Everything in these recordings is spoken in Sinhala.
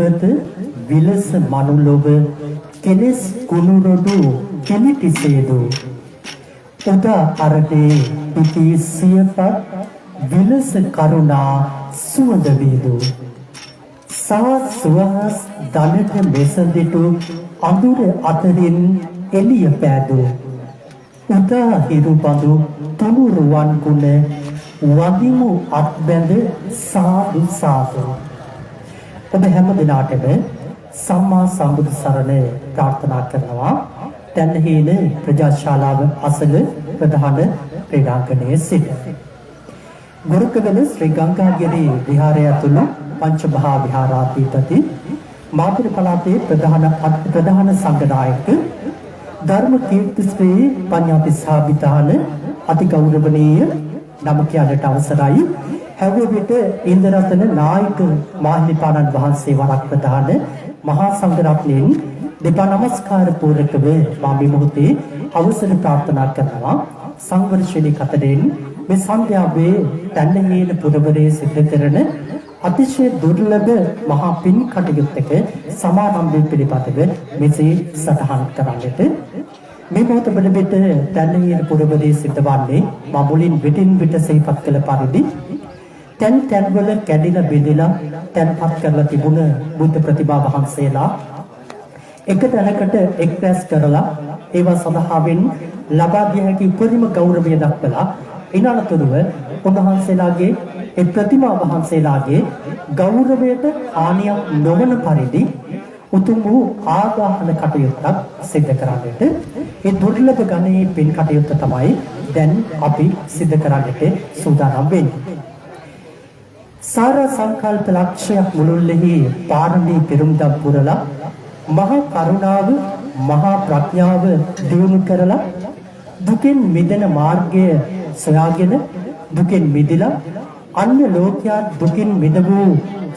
විපත විලස මනුලොව කෙලෙස් කුණුරොඩු කෙලිටිසේදු උදා අරදී පිටි සියපත් විලස කරුණා සුවඳ වේදු සුවහස් දනට මෙසඳිටු අඳුර අතරින් එළිය පෑදු උදා හිරු බඳු තුනුරුවන් ගුණ වදිමු අත්බැඳ සාදු සාදු ඔබ හැම දිනාටම සම්මා සම්බුදු සරණ ප්‍රාර්ථනා කරනවා තැන්හේන ප්‍රජාශාලාව අසල ප්‍රධාන ක්‍රීඩාංගණයේ සිට ගුරුකගල ශ්‍රී ගංගාගිරි විහාරය ඇතුළු පංච මහා විහාරාධිපති මාතර පළාතේ ප්‍රධාන සංඝනායක ධර්ම කීර්ති ශ්‍රී පඤ්ඤාතිස්සාභිතාන අති ගෞරවනීය නම කියන්නට අවසරයි හැවුව විට ඉන්දරතන නායක මාහිමිපාණන් වහන්සේ වරක් ප්‍රධාන මහා සංඝ රත්නයෙන් දෙපා නමස්කාර පූර්වකව මා මේ මොහොතේ අවසර ප්‍රාර්ථනා කරනවා සංවර ශ්‍රේණි කතරෙන් මේ සන්ධ්‍යාවේ තැන්නහේන පුරවරයේ සිද්ධ කරන අතිශය දුර්ලභ මහා පින් කටයුත්තක සමාරම්භය පිළිබඳව මෙසේ සටහන් කරන්නට මේ මොහොත වලට තැන්නහේන පුරවරයේ සිද්ධ වන්නේ මා මුලින් විටින් විට සිහිපත් කළ පරිදි තැන් වල කැඩිලා බෙදලා තැන්පත් කරලා තිබුණ බුද්ධ ප්‍රතිභා වහන්සේලා එක තැනකට එක්රැස් කරලා ඒවා සඳහාවෙන් ලබා දිය හැකි උපරිම ගෞරවය දක්වලා ඉනනතුරුව උන්වහන්සේලාගේ ඒ ප්‍රතිමා වහන්සේලාගේ ගෞරවයට හානියක් නොවන පරිදි උතුම් වූ ආදාහන කටයුත්තක් සිදු කරන්නට ඒ දුර්ලභ ගණයේ පින් කටයුත්ත තමයි දැන් අපි සිදු කරන්නට සූදානම් වෙන්නේ. සාර සංකල්ප ලක්ෂයක් මුළුල්ලෙහි පාරමී පිරුම්දම් පුරලා මහා කරුණාව මහා ප්‍රඥාව දියුණු කරලා දුකින් මිදෙන මාර්ගය සොයාගෙන දුකින් මිදලා අන්‍ය ලෝකයන් දුකින් මිදවූ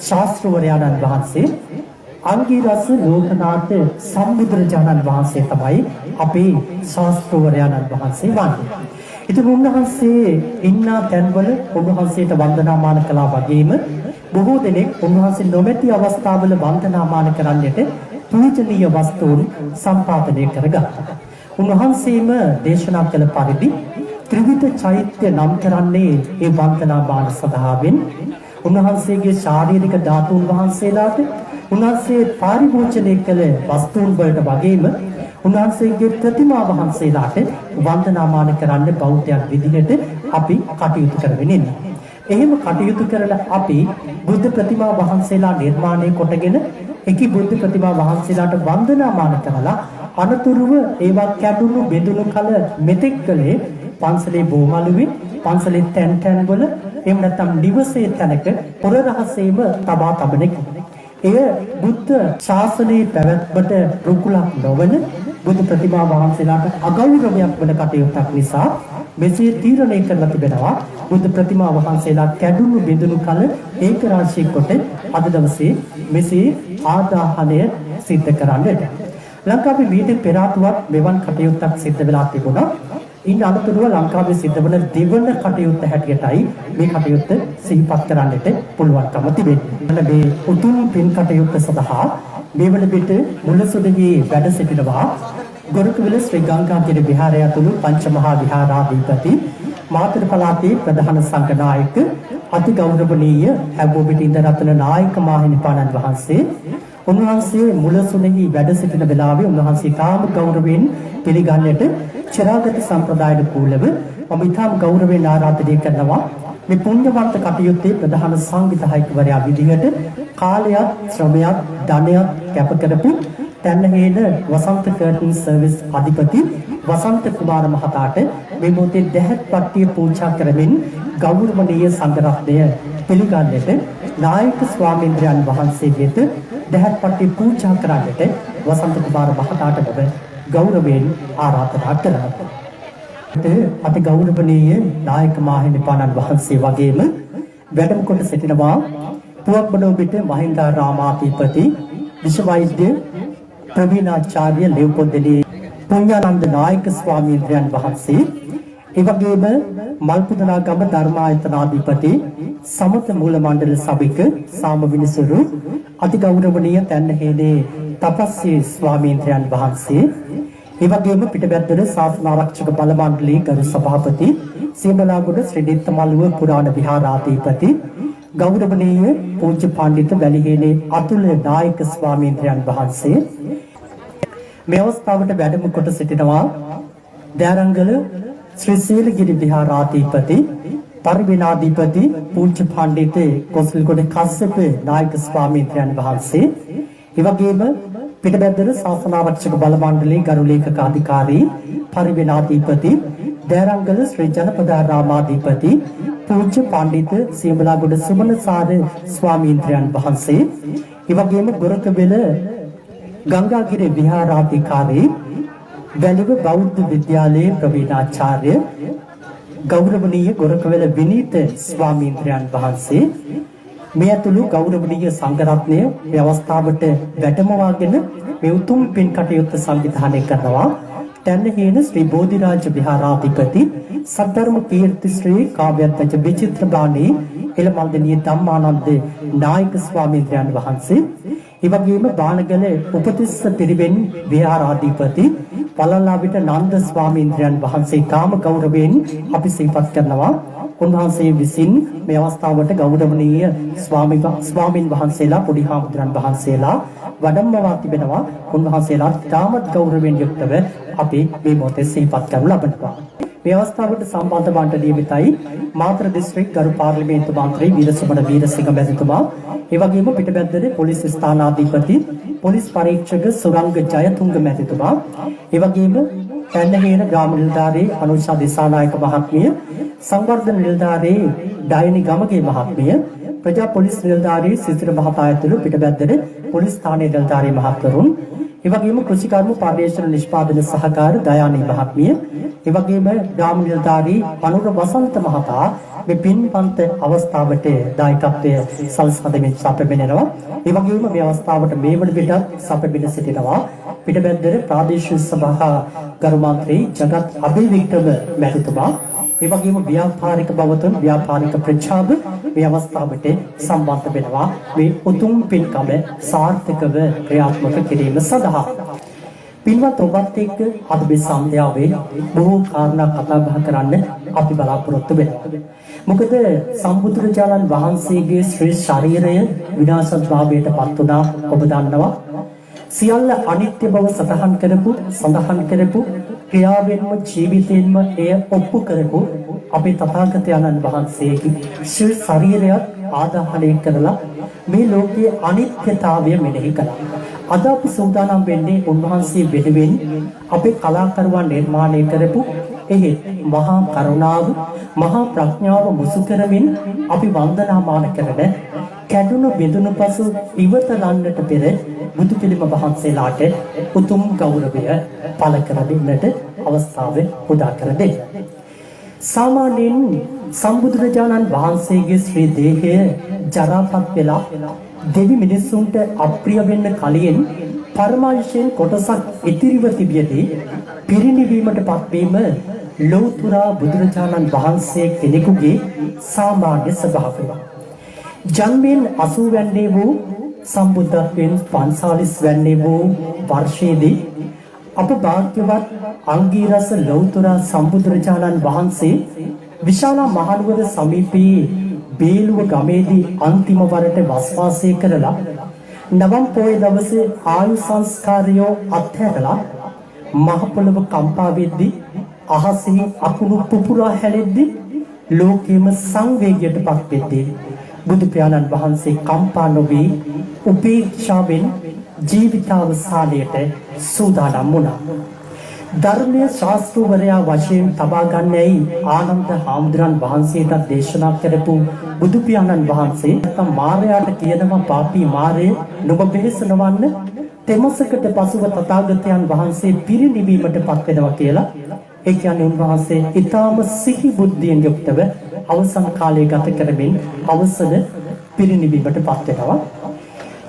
ශාස්ත්‍රවරයාණන් වහන්සේ අංගීරස ලෝකනාථ සම්බුදුරජාණන් වහන්සේ තමයි අපේ ශාස්ත්‍රවරයාණන් වහන්සේ වන්නේ. ඉතින් උන්වහන්සේ ඉන්න තැන්වල උන්වහන්සේට වන්දනාමාන කළා වගේම බොහෝ දෙනෙක් උන්වහන්සේ නොමැති අවස්ථාවල වන්දනාමාන කරන්නට පූජනීය වස්තුන් සම්පාදනය කරගත්තා. උන්වහන්සේම දේශනා කළ පරිදි ත්‍රිවිධ චෛත්‍ය නම් කරන්නේ ඒ වන්දනාමාන සඳහාවෙන් උන්වහන්සේගේ ශාරීරික ධාතුන් වහන්සේලාට උන්වහන්සේ පරිභෝජනය කළ වස්තුන් වලට වගේම උන්වහන්සේගේ ප්‍රතිමා වහන්සේලාට වන්දනාමාන කරන්න බෞද්ධයන් විදිහට අපි කටයුතු කරගෙන ඉන්නවා. එහෙම කටයුතු කරලා අපි බුද්ධ ප්‍රතිමා වහන්සේලා නිර්මාණය කොටගෙන එකී බුද්ධ ප්‍රතිමා වහන්සේලාට වන්දනාමාන කරලා අනතුරුව ඒවා කැඩුණු බෙදුණු කල මෙතෙක් කලේ පන්සලේ බෝමළුවේ පන්සලේ තැන් වල එහෙම නැත්නම් නිවසේ තැනක පොර රහසේම තබා තබන එය බුද්ධ ශාසනයේ පැවැත්මට රුකුලක් නොවන බුදු ප්‍රතිමා වහන්සේලාට අගෞරවයක් වන කටයුත්තක් නිසා මෙසේ තීරණය කරලා තිබෙනවා බුදු ප්‍රතිමා වහන්සේලා කැඩුණු බෙදුණු කල ඒක රාශිය කොට අද දවසේ මෙසේ ආදාහනය සිද්ධ කරන්නට ලංකාවේ මීට පෙර ආතුවත් මෙවන් කටයුත්තක් සිද්ධ වෙලා තිබුණා. ඉන් අනතුරුව ලංකාවේ සිද්ධ වන දෙවන කටයුත්ත හැටියටයි මේ කටයුත්ත සිහිපත් කරන්නට පුළුවන්කම තිබෙන්නේ. මේ උතුම් පින් කටයුත්ත සඳහා මේ වන විට මුලසුදගේ වැඩ සිටිනවා ගොරකවිල ශ්‍රී ගංගාගිරි විහාරය ඇතුළු පංච මහා විහාරාධිපති මාතර පළාතේ ප්‍රධාන සංඝනායක අති ගෞරවනීය හැබෝබිට ඉන්දරතන නායක මාහිමිපාණන් වහන්සේ උන්වහන්සේ මුලසුනෙහි වැඩ සිටින වෙලාවේ උන්වහන්සේ තාම ගෞරවයෙන් පිළිගන්නට චරාගත සම්ප්‍රදායට කූලව මම ඊටම ගෞරවයෙන් ආරාධනය කරනවා මේ පුණ්‍යවන්ත කටයුත්තේ ප්‍රධාන සංවිධායකවරයා විදිහට කාලයක් ශ්‍රමයක් ධනයක් කැප කරපු තැන්නහේන වසන්ත කර්ටන් සර්විස් අධිපති වසන්ත කුමාර මහතාට මේ මොහොතේ දැහැත් පට්ටිය පූජා කරමින් ගෞරවනීය සංඝ රත්නය පිළිගන්නට නායක ස්වාමීන්ද්‍රයන් වහන්සේ වෙත දැහැත් පට්ටිය පූජා කරන්නට වසන්ත කුමාර මහතාට ඔබ ගෞරවයෙන් ආරාධනා කරනවා. අති ගෞරවනීය නායක මාහිමිපාණන් වහන්සේ වගේම වැඩම කොට සිටිනවා පුවක්බඩෝබිට මහින්දාරාමාධිපති විශ්වවෛද්‍ය ප්‍රවීණාචාර්ය ලෙව්පොන්දලේ පුඤ්ඤානන්ද නායක ස්වාමීන්ද්‍රයන් වහන්සේ එවැගේම මල්පුදනාගම ධර්මායතනාධිපති සමත මූල මණ්ඩල සභික සාම විනිසුරු අති ගෞරවනීය තැන්නහේනේ තපස්සේ ස්වාමීන් වහන්සේ ඒ වගේම පිටබැද්දල ශාසන ආරක්ෂක බල මණ්ඩලයේ ගරු සභාපති සියඹලාගොඩ ශ්‍රී දිත්තමල්ලුව පුරාණ විහාරාධිපති ගෞරවනීය පූජ්‍ය පඬිතු වැලිහේනේ අතුල නායක ස්වාමීන් වහන්සේ මේ අවස්ථාවට වැඩම කොට සිටිනවා දෑරංගල ශ්‍රී සීලගිරි විහාරාධිපති පරිවිනාධිපති පූජ්‍ය පඬිතු කොසල්ගොඩ කස්සප නායක ස්වාමීන් වහන්සේ ඒ වගේම පිටබැද්දල ශාසන ආරක්ෂක බල මණ්ඩලයේ ගරු ලේකක අධිකාරී පරිවිනාධිපති දෑරංගල ශ්‍රී ජනපදාරාමාධිපති පූජ්‍ය පඬිතු සියඹලාගොඩ සුමනසාර ස්වාමීන් වහන්සේ ඒ වගේම ගොරකබෙල ගංගාගිරි විහාරාධිකාරී වැලිව බෞද්ධ විද්‍යාලයේ ප්‍රවීණාචාර්ය ගෞරවනීය ගොරකවැල විනීත ස්වාමීන් වහන්සේ මේ ඇතුළු ගෞරවනීය සංඝරත්නය මේ අවස්ථාවට වැඩමවාගෙන මේ උතුම් පින් කටයුත්ත සංවිධානය කරනවා තැන්නහේන ශ්‍රී බෝධිරාජ විහාරාධිපති සද්ධර්ම කීර්ති ශ්‍රී කාව්‍යත්ජ විචිත්‍ර බාණී එළමල්දෙණිය ධම්මානන්ද නායක ස්වාමීන් වහන්සේ ඒ වගේම බානගල උපතිස්ස පිරිවෙන් විහාරාධිපති පළලාවිට නන්ද ස්වාමීන් වහන්සේ තාම ගෞරවයෙන් අපි සිහිපත් කරනවා උන්වහන්සේ විසින් මේ අවස්ථාවට ගෞරවනීය ස්වාමීන් වහන්සේලා පොඩි හාමුදුරන් වහන්සේලා වඩම්මවා තිබෙනවා උන්වහන්සේලා තාමත් ගෞරවයෙන් යුක්තව අපි මේ මොහොතේ සිහිපත් කරනු ලබනවා මේ අවස්ථාවට සම්බන්ධ වන්නට නියමිතයි මාතර දිස්ත්‍රික් ගරු පාර්ලිමේන්තු මන්ත්‍රී වීරසුමන වීරසිංහ මැතිතුමා ඒ වගේම පිටබැද්දේ පොලිස් ස්ථානාධිපති පොලිස් පරීක්ෂක සුරංග ජයතුංග මැතිතුමා ඒ වගේම තැන්නහේන ග්‍රාම නිලධාරී අනුෂා දිසානායක මහත්මිය සංවර්ධන නිලධාරී ඩයනි ගමගේ මහත්මිය ප්‍රජා පොලිස් නිලධාරී සිසිර මහතා ඇතුළු පිටබැද්දේ පොලිස් ස්ථානයේ නිලධාරී මහත්වරුන් ඒ වගේම කෘෂිකර්ම පර්යේෂණ නිෂ්පාදන සහකාර දයානි මහත්මිය ඒ වගේම ග්‍රාම නිලධාරී අනුර වසන්ත මහතා මේ පින්පන්ත අවස්ථාවට දායකත්වයේ සල්සදමින් සැපෙන්නනවා ඒ වගේම මේ අවස්ථාවට මේ වන විට සැපෙන්න සිටිනවා පිටබැද්දේ ප්‍රාදේශීය සභා ගරු මන්ත්‍රී ජගත් අබේවික්‍රම මැතිතුමා ඒ වගේම ව්‍යාපාරික බවතුන් ව්‍යාපාරික ප්‍රචාර මේ අවස්ථාවට සම්බන්ධ වෙනවා මේ උතුම් පින්කම සාර්ථකව ක්‍රියාත්මක කිරීම සඳහා පින්වත් ඔබත් එක්ක අද මේ සන්ධ්‍යාවේ බොහෝ කාරණා කතා බහ කරන්න අපි බලාපොරොත්තු වෙනවා. මොකද සම්බුදුරජාණන් වහන්සේගේ ශ්‍රී ශරීරය විනාශභාවයට පත් වුණා ඔබ දන්නවා. සියල්ල අනිත්‍ය බව සඳහන් කරපු ක්‍රියාවෙන්ම ජීවිතයෙන්ම එය ඔප්පු කරපු අපේ තථාගතයන්න් වහන්සේගේ ශ්‍රී ශරීරයත් ආදාහනය කරලා මේ ලෝකයේ අනිත්‍යතාවය මෙනෙහි කළා. අද අපි සූදානම් වෙන්නේ උන්වහන්සේ වෙනුවෙන් අපේ කලාකරුවන් නිර්මාණය කරපු එහි මහා කරුණාව මහා ප්‍රඥාව මුසු කරමින් අපි වන්දනාමාන කරන කැඩුණු බිඳුණු පසු ඉවත ලන්නට පෙර බුදු පිළිම වහන්සේලාට උතුම් ගෞරවය පළ කර දෙන්නට අවස්ථාව උදා කර දෙන්න. සාමාන්‍යයෙන් සම්බුදුරජාණන් වහන්සේගේ ශ්‍රී දේහය ජරාපත් වෙලා දෙවි මිනිසුන්ට අප්‍රිය වෙන්න කලින් පරමායුෂයෙන් කොටසක් ඉතිරිව තිබියදී පිරිනිවීමට පත්වීම ලෞතුරා බුදුරජාණන් වහන්සේ කෙනෙකුගේ සාමාන්‍ය ස්වභාවය. ජන්මයෙන් 80 වැන්නේ වූ සම්බුද්ධත්වයෙන් 45 වැන්නේ වූ වර්ෂයේදී අප භාග්‍යවත් අංගීරස ලෞතුරා සම්බුදුරජාණන් වහන්සේ විශාල මහනුවර සමීපයේ බේලුව ගමේදී අන්තිම වරට වස්වාසය කරලා නවම් පොය දවසේ ආයු සංස්කාරයෝ අත්හැරලා මහ පොළව කම්පා වෙද්දී අහසේ අකුණු පුපුරා හැලෙද්දී ලෝකෙම සංවේගයට පත් වෙද්දී බුදු පියාණන් වහන්සේ කම්පා නොවී උපේක්ෂාවෙන් ජීවිතාවසානයට සූදානම් වුණා. ධර්මයේ ශාස්ත්‍රවරයා වශයෙන් තබා ගන්නයි ආනන්ද හාමුදුරන් වහන්සේට දේශනා කරපු බුදු පියාණන් වහන්සේ තම මාරයාට කියනවා පාපී මාරය නුඹ බෙහෙස නොවන්න තෙමසකට පසුව තථාගතයන් වහන්සේ පිරිනිවීමට පත් වෙනවා කියලා. ඒ කියන්නේ උන්වහන්සේ ඊටාම සිහි බුද්ධියෙන් යුක්තව අවසන් කාලය ගත කරමින් අවසන පිරිනිවීමට පත් වෙනවා.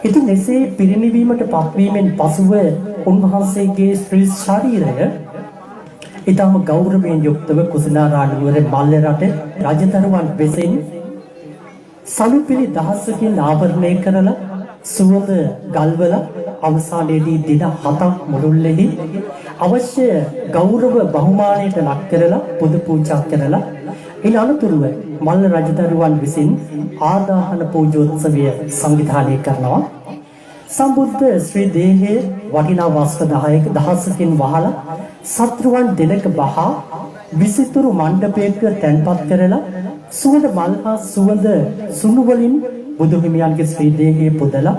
ඉතින් එසේ පිරිනිවීමට පත්වීමෙන් පසුව උන්වහන්සේගේ ශ්‍රී ශරීරය ඊටම ගෞරවයෙන් යුක්තව කුසිනාරානුවර මල්ලරට රජදරුවන් වෙසින් සලුපිලි දහසකින් ආවරණය කරලා සුවඳ ගල්වල අවසානයේදී දින 7ක් මුළුල්ලේදී අවශ්‍ය ගෞරව බහුමානයට ලක් කරලා පුද පූජා කරලා ඉන් අනතුරුව මල්ල රජදරුවන් විසින් ආදාහන පූජෝත්සවය සංවිධානය කරනවා. සම්බුද්ධ ශ්‍රී දේහයේ වටිනා වස්ත්‍ර 10ක දහසකින් වහලා සත්‍රුවන් දෙනක බහා විසිතුරු මණ්ඩපයක තැන්පත් කරලා සුවඳ මල් හා සුවඳ සුණු වලින් බුදු හිමියන්ගේ ශ්‍රී දේහයේ පුදලා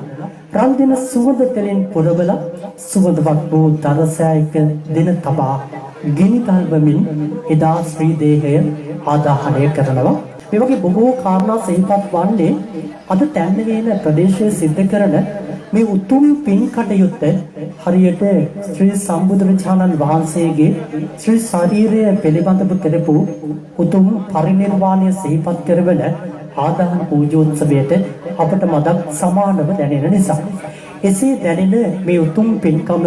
රන් දෙන සුවඳ තෙලින් පුරවලා සුවඳවත් වූ දරසෑයක දින තබා ගිනි තල්වමින් එදා ශ්‍රී දේහය ආදාහනය කරනවා. මේ වගේ බොහෝ කාරණා සිහිපත් වන්නේ අද තැන්වේන ප්‍රදේශයේ සිද්ධ කරන මේ උතුම් පින් කටයුත්ත හරියට ශ්‍රී සම්බුදුරජාණන් වහන්සේගේ ශ්‍රී ශරීරය පිළිබඳව කරපු උතුම් පරිනිර්වාණය සිහිපත් කරවන ආදාහන පූජෝත්සවයට අපට මදක් සමානව දැනෙන නිසා එසේ දැනෙන මේ උතුම් පින්කම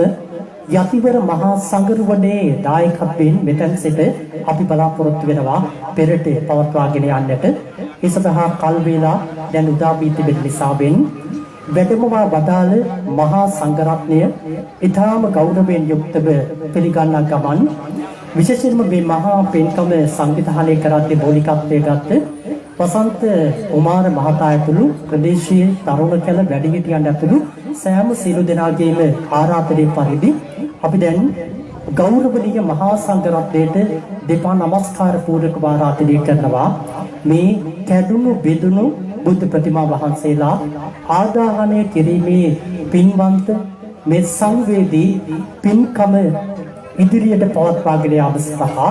යතිවර මහා සංඝරුවනේ දායකත්වයෙන් මෙතන සිට අපි බලාපොරොත්තු වෙනවා පෙරට පවත්වාගෙන යන්නට. ඒ සඳහා කල් වේලා දැන් උදා වී තිබෙන නිසාවෙන් වැඩමවා වදාළ මහා සංඝරත්නය ඊටාම ගෞරවයෙන් යුක්තව පිළිගන්නා ගමන් විශේෂයෙන්ම මේ මහා පින්කම සංවිධානය කරද්දී මූලිකත්වයේ ගත්ත වසන්ත කුමාර මහතා ඇතුළු ප්‍රදේශීය තරුණ කැල වැඩිහිටියන් ඇතුළු සෑම සියලු දෙනාගේම ආරාධනය පරිදි අපි දැන් ගෞරවනීය මහා සංඝරත්නයට දෙපා නමස්කාර පූර්වක ආරාධනය කරනවා. මේ කැඩුණු බෙදුණු බුද්ධ ප්‍රතිමා වහන්සේලා ආදාහනය කිරීමේ පින්වන්ත මේ සංවේදී පින්කම ඉදිරියට පවත්වාගෙන යාම සඳහා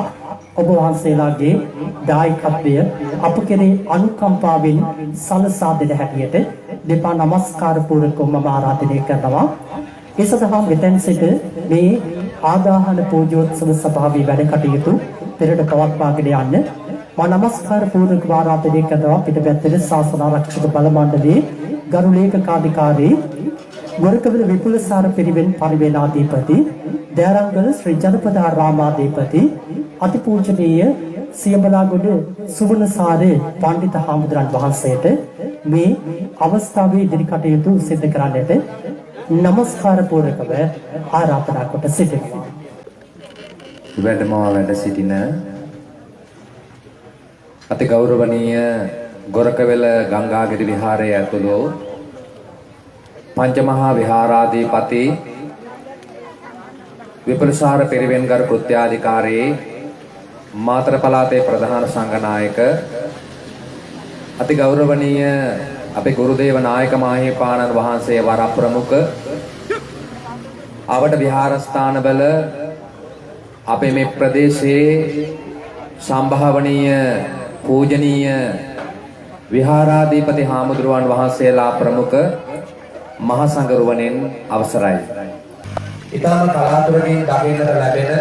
ඔබ වහන්සේලාගේ දායකත්වය අප කෙරේ අනුකම්පාවෙන් සලසා දෙන හැටියට දෙපා නමස්කාර පූර්වකව මම ආරාධනය කරනවා. ඒ සඳහා මෙතෙන් සිට මේ ආදාහන පූජෝත්සව සභාවේ වැඩ කටයුතු පෙරට පවත්වාගෙන යන්න මා නමස්කාර පූර්වක ආරාධනය කරනවා. පිටපැත්තේ ශාසන ආරක්ෂක බල මණ්ඩලයේ ගරු ලේකකාධිකාරී ගොරකවිල විපුලසාර පිරිවෙන් පරිවේනාධිපති දයාරංගල ශ්‍රී ජනපදාරාමාධිපති අතිපූජනීය සියඹලාගොඩ සුවනසාර පණ්ඩිත හාමුදුරන් වහන්සේට මේ අවස්ථාවේ ඉදිරි කටයුතු සිදු කරන්නට නමස්කාර පූර්වකව ආරාධනා කොට සිටිනවා. වැඩ සිටින අති ගෞරවනීය ගොරකවෙල ගංගාගිරි විහාරයේ ඇතුළු පංචමහා විහාරාධිපති විපුලසාර පිරිවෙන්ගරු කෘත්‍යාධිකාරී මාතර පළාතේ ප්‍රධාන සංඝනායක අති ගෞරවනීය අපේ ගුරුදේව නායක මාහිමිපාණන් වහන්සේ වර ප්‍රමුඛ ආවට විහාරස්ථානවල අපේ මේ ප්‍රදේශයේ සම්භාවනීය පූජනීය විහාරාධිපති හාමුදුරුවන් වහන්සේලා ප්‍රමුඛ මහා සංඝරුවනෙන් අවසරයි. ඊටම කලාතුරකින් දකින්නට ලැබෙන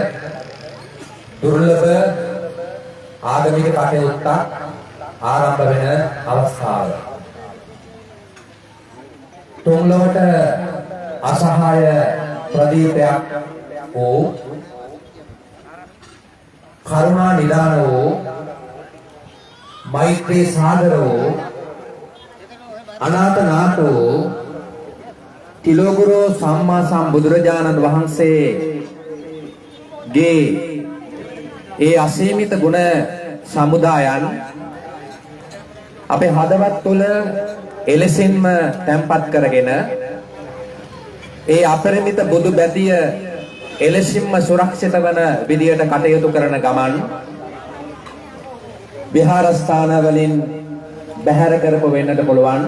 දුර්ලභ ආගමික කටයුත්තක් ආරම්භ වෙන අවස්ථාව. තුන්ලොවට අසහාය ප්‍රදීපයක් වූ කරුණා නිදාන වූ මෛත්‍රී සාගර වූ අනාථ නාථ වූ තිලෝගුරු සම්මා සම්බුදුරජාණන් වහන්සේගේ ඒ අසීමිත ගුණ සමුදායන් අපේ හදවත් තුළ එලෙසින්ම තැන්පත් කරගෙන ඒ අපරිමිත බුදු බැතිය එලෙසින්ම සුරක්ෂිත වන විදියට කටයුතු කරන ගමන් විහාරස්ථාන වලින් බැහැර කරපු වෙන්නට පුළුවන්.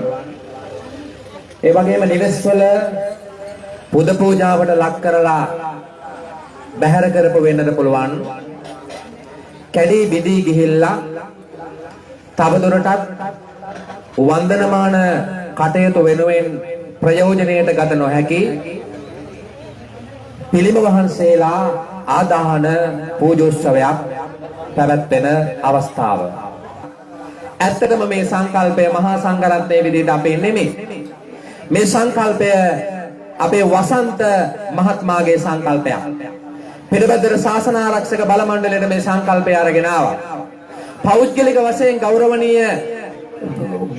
ඒ වගේම නිවෙස්වල පුද පූජාවට ලක් කරලා බැහැර කරපු වෙන්නට පුළුවන්. කැඩී බිඳී ගිහිල්ලා තවදුරටත් වන්දනමාන කටයුතු වෙනුවෙන් ප්‍රයෝජනයට ගත නොහැකි පිළිම වහන්සේලා ආදාහන පූජෝත්සවයක් පැවැත්වෙන අවස්ථාව. ඇත්තටම මේ සංකල්පය මහා සංඝරත්නයේ විදිහට අපේ නෙමෙයි. මේ සංකල්පය අපේ වසන්ත මහත්මයාගේ සංකල්පයක්. පෙරබද්දර ශාසන ආරක්ෂක බල මණ්ඩලයට මේ සංකල්පය අරගෙන ආවා. පෞද්ගලික වශයෙන් ගෞරවනීය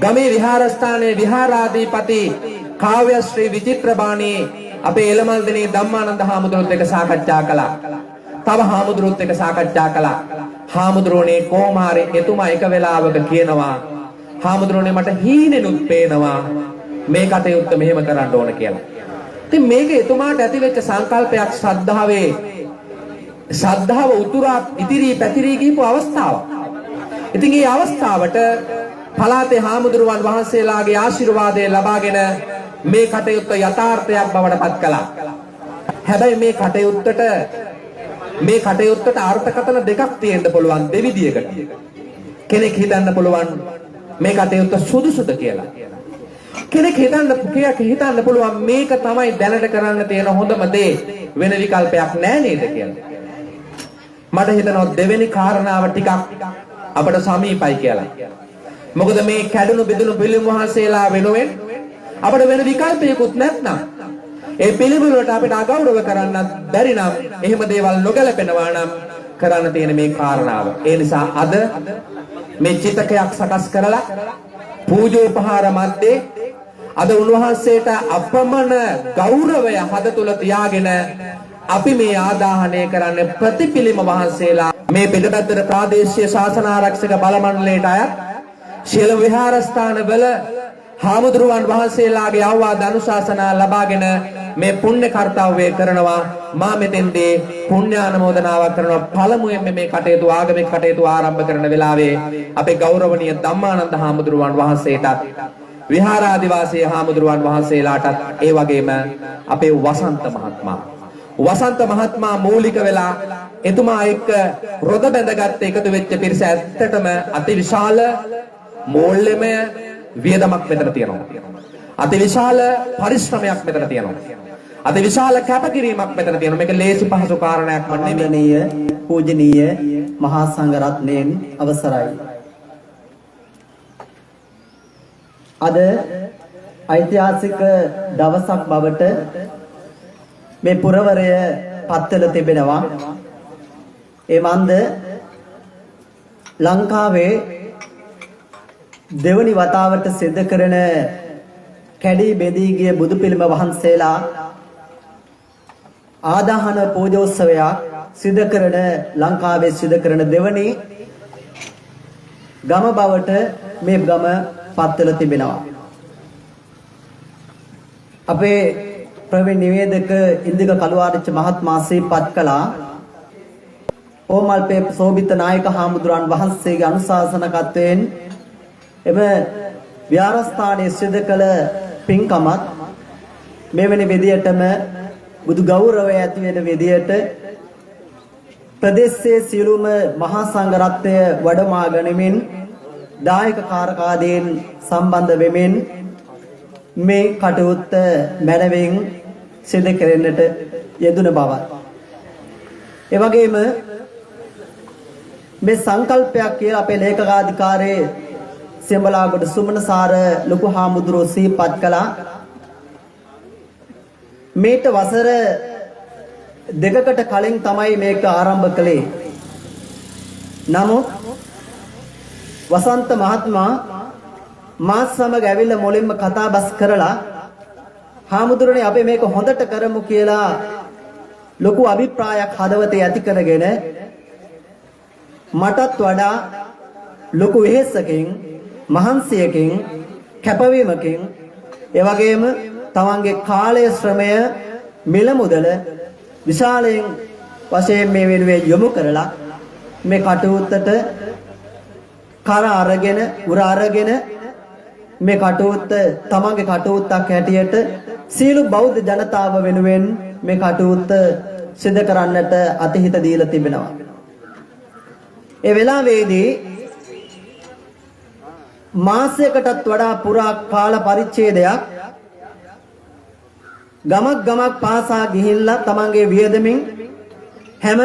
ගමේ විහාරස්ථානයේ විහාරාධිපති කාව්‍ය ශ්‍රී විචිත්‍රබාණී අපේ එළමල් දිනේ ධම්මානන්ද හාමුදුරුවොත් එක්ක සාකච්ඡා කළා. තව හාමුදුරුවොත් එක්ක සාකච්ඡා කළා. හාමුදුරුවනේ කොහොම හරි එතුමා එක වෙලාවක කියනවා හාමුදුරුවනේ මට හීනෙනුත් පේනවා මේ කටයුත්ත මෙහෙම කරන්න ඕන කියලා. ඉතින් මේක එතුමාට ඇති වෙච්ච සංකල්පයක් ශ්‍රද්ධාව උතුරා ඉතිරි පැතිරී ගිහපු අවස්ථාවක්. ඉතින් මේ අවස්ථාවට පලාතේ හාමුදුරුවන් වහන්සේලාගේ ආශිර්වාදය ලබාගෙන මේ කටයුත්ත යථාර්ථයක් බවට පත් කළා. හැබැයි මේ කටයුත්තට අර්ථකථන දෙකක් තියෙන්න පුළුවන් දෙවිදියකට. කෙනෙක් හිතන්න පුළුවන් මේ කටයුත්ත සුදුසුද කියලා. කෙනෙක් හිතන්න පුළුවන් මේක තමයි දැනට කරන්න තියෙන හොඳම දේ වෙන විකල්පයක් නැහැ නේද කියලා. මට හිතෙනවා දෙවෙනි කාරණාව ටිකක් අපට සමීපයි කියලා. මොකද මේ කැඩුණු බිඳුණු පිළිම වහන්සේලා වෙනුවෙන් අපිට වෙන විකල්පයකුත් නැත්නම් ඒ පිළිම වලට අපිට අගෞරව කරන්නත් බැරි නම් එහෙම දේවල් නොගැලපෙනවා නම් කරන්න තියෙන මේ කාරණාව. ඒ නිසා අද මේ චිතකයක් සකස් කරලා පූජෝපහාර මැද්දේ අද උන්වහන්සේට අපමණ ගෞරවය හද තුල තියාගෙන අපි මේ ආදාහනය කරන්නේ ප්‍රතිපිලිම වහන්සේලා මේ පිටපැත්තේ ප්‍රාදේශීය ශාසන ආරක්ෂක බල මණ්ඩලයට අයත් ශීල විහාරස්ථානවල හාමුදුරුවන් වහන්සේලාගේ අවවාද අනුශාසනා ලබාගෙන මේ පුණ්‍ය කර්තව්‍ය කරනවා. මා මෙතෙන්දී පුණ්‍යානුමෝදනාවක් කරනවා. පළමුවෙන් මේ කටයුතු ආගමික කටයුතු ආරම්භ කරන වෙලාවේ අපේ ගෞරවනීය ධම්මානන්ද හාමුදුරුවන් වහන්සේටත් විහාරාදිවාසී හාමුදුරුවන් වහන්සේලාටත් ඒ වගේම අපේ වසන්ත මහත්මයා මූලික වෙලා එතුමා එක්ක රොද බැඳගත් එකතු වෙච්ච පිරිස ඇත්තටම අතිවිශාල මූල්‍යමය වියදමක් මෙතන තියෙනවා. අතිවිශාල පරිශ්‍රමයක් මෙතන තියෙනවා. අතිවිශාල කැපකිරීමක් මෙතන තියෙනවා. මේක ලේසි පහසු කාරණයක් නෙමෙයි. පූජනීය මහා සංඝරත්නයන් අවසරයි. අද ඓතිහාසික දවසක් බවට මේ පුරවරය පත්වල තිබෙනවා. ඒ මන්ද ලංකාවේ දෙවනි වතාවට සිදු කරන කැඩී බෙදී ගිය බුදු පිළිම වහන්සේලා ආදාහන පූජෝත්සවයක් සිදු කරන ලංකාවේ සිදු කරන දෙවනි ගම බවට මේ ගම පත්වල තිබෙනවා. අපේ ප්‍රවීණ නිවේදක ඉන්දික කළුආරච්චි මහත්මයා සිහිපත් කළා ඕමල්පේ සෝබිත නායක හාමුදුරන් වහන්සේගේ අනුශාසනකත්වයෙන් එම විහාරස්ථානයේ සිදු කළ පින්කමත් මෙවැනි විදියටම බුදු ගෞරවය ඇති වෙන විදියට ප්‍රදේශයේ සියලුම මහා සංඝරත්නය වඩමා ගනිමින් දායක කාරකාදීන් සම්බන්ධ වෙමින් මේ කටයුත්ත මැනවින් සිදු කෙරෙන්නට යෙදුන බවයි. ඒ වගේම මේ සංකල්පයක් කියලා අපේ ලේකකාධිකාරී සෙම්බලාගොඩ සුමනසාර ලොකු හාමුදුරුවෝ සිහිපත් කළා. මේට වසර දෙකකට කලින් තමයි මේක ආරම්භ කළේ. නමුත් වසන්ත මහත්මයා මාත් සමග ඇවිල්ලා මුලින්ම කතා බස් කරලා හාමුදුරනේ අපි මේක හොඳට කරමු කියලා ලොකු අභිප්‍රායක් හදවතේ ඇති කරගෙන මටත් වඩා ලොකු වෙහෙසකින් මහන්සියකින් කැපවීමකින් ඒ වගේම තමන්ගේ කාලය ශ්‍රමය මිල මුදල විශාලයෙන් වශයෙන් මේ වෙනුවෙන් යොමු කරලා මේ කටයුත්තට කර අරගෙන උර අරගෙන මේ කටයුත්ත තමන්ගේ කටයුත්තක් හැටියට සීළු බෞද්ධ ජනතාව වෙනුවෙන් මේ කටයුත්ත සිදු කරන්නට අතහිත දීලා තිබෙනවා. ඒ වෙලාවේදී මාසයකටත් වඩා පුරා කාල පරිච්ඡේදයක් ගමක් පාසා ගිහිල්ලා තමන්ගේ වියදමින් හැම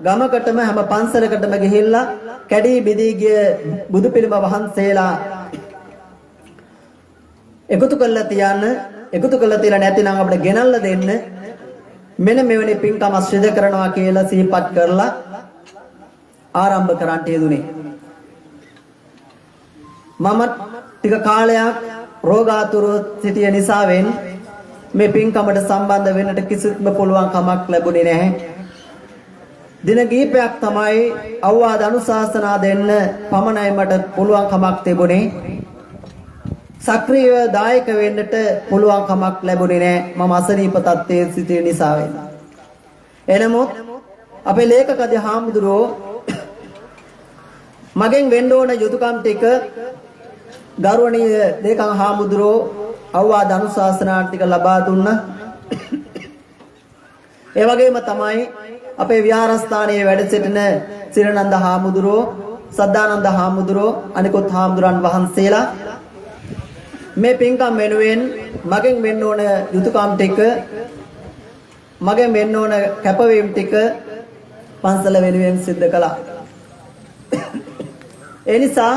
ගමකටම හැම පන්සලකටම ගිහිල්ලා කැඩී බිදී ගිය බුදු පිළිම වහන්සේලා එකතු කරලා තියලා නැතිනම් අපිට ගෙනල්ලා දෙන්න මෙන්න මෙවැනි පින්කම සිදු කරනවා කියලා සිහිපත් කරලා ආරම්භ කරන්නට යෙදුනේ. මම ටික කාලයක් රෝගාතුර සිටිය නිසාවෙන් මේ පින්කමට සම්බන්ධ වෙන්නට කිසිත්ම පුළුවන් කමක් ලැබුණේ නැහැ. දින කිහිපයක් තමයි අවවාද අනුශාසනා දෙන්න පමණයි මට පුළුවන් කමක් තිබුණේ. සක්‍රීයව දායක වෙන්නට පුළුවන් කමක් ලැබුණේ නැහැ. මම අසනීප තත්ත්වයේ සිටින නිසාවෙන්. එනමුත් අපේ ලේකකදී හාමුදුරුවෝ මගෙන් වෙන්න ඕන යුතුයකම් ටික ගෞරවනීය ලේකම් හාමුදුරුවෝ අවවාද අනුශාසනා ටික ලබා දුන්නා. ඒ වගේම තමයි අපේ විහාරස්ථානයේ වැඩ සිටින සිරනන්ද හාමුදුරුවෝ, සද්ධානන්ද හාමුදුරුවෝ, අනිකුත් හාමුදුරන් වහන්සේලා මේ පින්කම් වෙනුවෙන් මගෙන් වෙන්න ඕන යුතුයකම් ටික, මගෙන් වෙන්න ඕන කැපවීම් ටික පන්සල වෙනුවෙන් සිද්ධ කළා. ඒ නිසා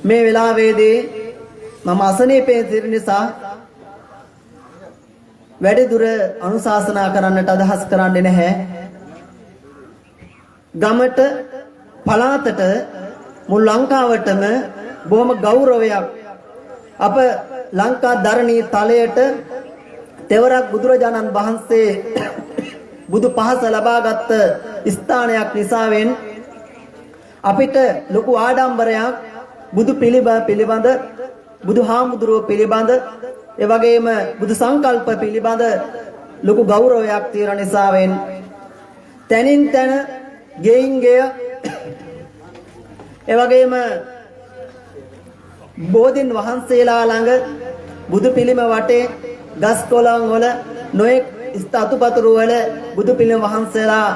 මේ වෙලාවේදී මම අසනීපයෙන් සිටින නිසා වැඩි දුර අනුශාසනා කරන්නට අදහස් කරන්නේ නැහැ. ගමට, පළාතට, මුළු ලංකාවටම බොහොම ගෞරවයක් අප ලංකා ධරණී තලයට තෙවරක් බුදුරජාණන් වහන්සේ බුදු පහස ලබාගත් ස්ථානයක් නිසාවෙන් අපිට ලොකු ආඩම්බරයක් බුදු පිළිබඳ, බුදු හාමුදුරුවෝ පිළිබඳ, ඒ වගේම බුදු සංකල්ප පිළිබඳ ලොකු ගෞරවයක් තියෙන නිසාවෙන් තනින් තන ගෙයින් ගෙය, ඒ වගේම බෝධින් වහන්සේලා ළඟ බුදු පිළිම වටේ ගස් කොළන් වල නොයෙක් ස්ථාතුපතුරු වල බුදු පිළිම වහන්සේලා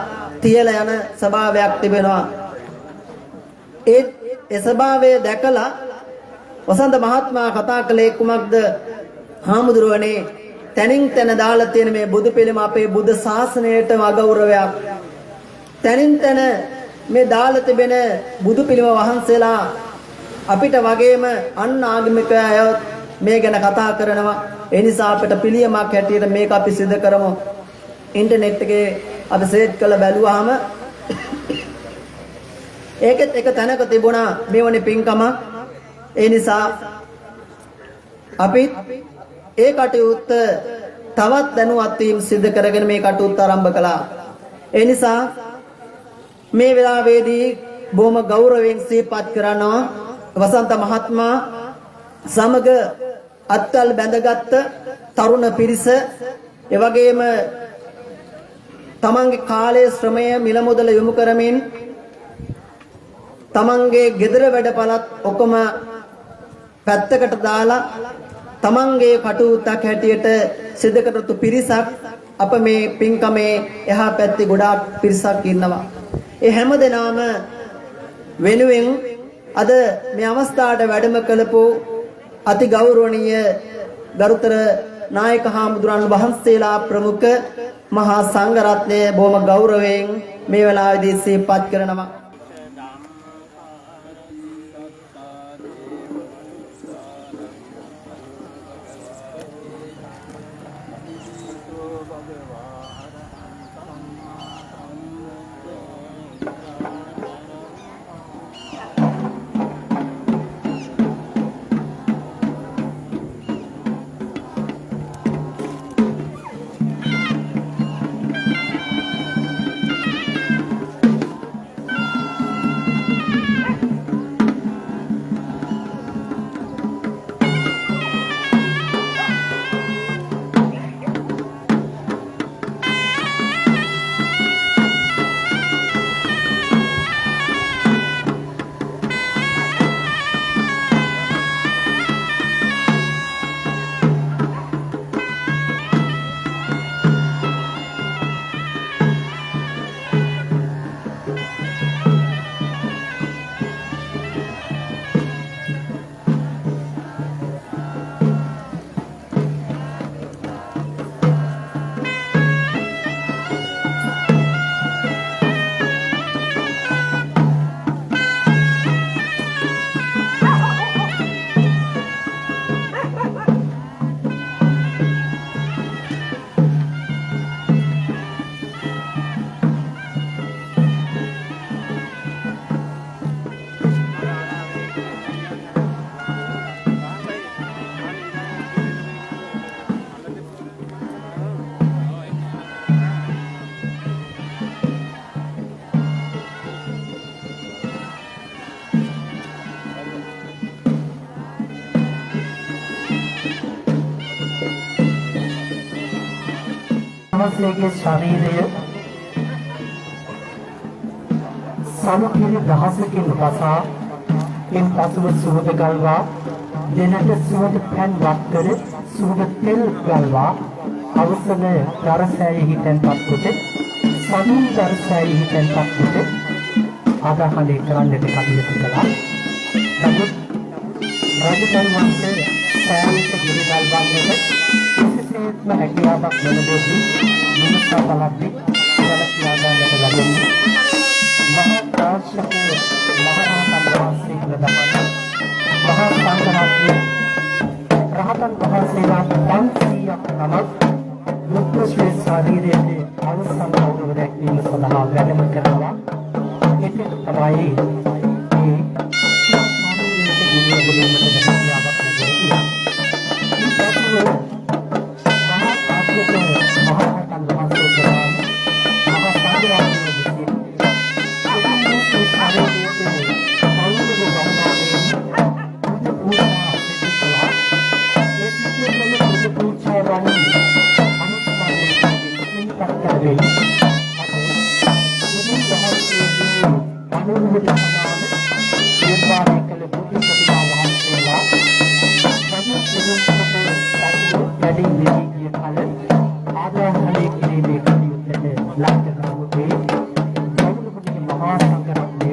තියලා යන ස්වභාවයක් තිබෙනවා. ඒ ස්වභාවය දැකලා වසන්ත මහත්මයා කතා කළේ කුමක්ද? හාමුදුරුවනේ, තනින් තන දාලා තියෙන මේ බුදු පිළිම අපේ බුද්ධ ශාසනයටම අගෞරවයක්. තනින් තන මේ දාලා තිබෙන බුදු පිළිම වහන්සේලා අපිට වගේම අන් ආගමික අය මේ ගැන කතා කරනවා. ඒ නිසා අපිට පිළියමක් හැටියට මේක අපි සිදු කරමු. ඉන්ටර්නෙට් එකේ අපි සර්ච් කරලා බැලුවාම ඒකෙත් එක තැනක තිබුණා මේ වනේ පින්කම. ඒ නිසා අපි ඒ කටයුත්ත තවත් දැනුවත් වීම සිදු කරගෙන මේ කටයුත්ත ආරම්භ කළා. ඒ නිසා මේ වෙලාවේදී බොහොම ගෞරවයෙන් සිහිපත් කරනවා වසන්ත මහත්මයා සමග අත්වල බැඳගත් තරුණ පිරිස, ඒ වගේම තමන්ගේ කාලයේ ශ්‍රමය මිල මුදල යොමු කරමින් තමන්ගේ gedara වැඩපළත් ඔක්කොම පැත්තකට දාලා තමන්ගේ කටයුත්තක් හැටියට සිදු කරතු පිරිසක් අප මේ පින්කමේ එහා පැත්තේ ගොඩාක් පිරිසක් ඉන්නවා. ඒ හැම දෙනාම වෙනුවෙන් අද මේ අවස්ථාවට වැඩම කළපු අති ගෞරවනීය ගරුතර නායක හාමුදුරන් වහන්සේලා ප්‍රමුඛ මහා සංඝ රත්නය බොහොම ගෞරවයෙන් මේ වෙලාවේදී සිහිපත් කරනවා. වහන්සේගේ ශරීරය සමකිරි දහසකින් වසා ඉන් පසුව සුවඳ ගල්වා දෙනට සුවඳ පැන් වත් කර සුවඳ තෙල් ගල්වා අවසන දරසෑයෙහි තැන්පත් කොට සමුන් දරසෑයෙහි තැන්පත් කොට ආදාහනේ කරන්නට කටයුතු කළා. නමුත් රජතුමන් වහන්සේ සෑයට ගිරිදල් බඳිනට කිසිසේත්ම හැකියාවක් නොලැබෙද්දී මිනිසා බලද්දී ජලක්‍රියා ගන්නට ලැබෙන්නේ මහා කාශ්‍යප මහරහතන් වහන්සේ ප්‍රදමන මහා සංඝරත්නය රහතන් වහන්සේලා 500ක් නමක් මුත්‍රා ශරීරයේ අවසන් අවුරුදු දැක්වීම සඳහා වැඩම කරනවා. ඒක තමයි මේ ශරීරයේ ගුණවලින්ම හැකියාවක් ලැබෙන්නේ. මහා කාශ්‍යප මහරහතන් වහන්සේ ප්‍රදමන මහා සංඝරත්නය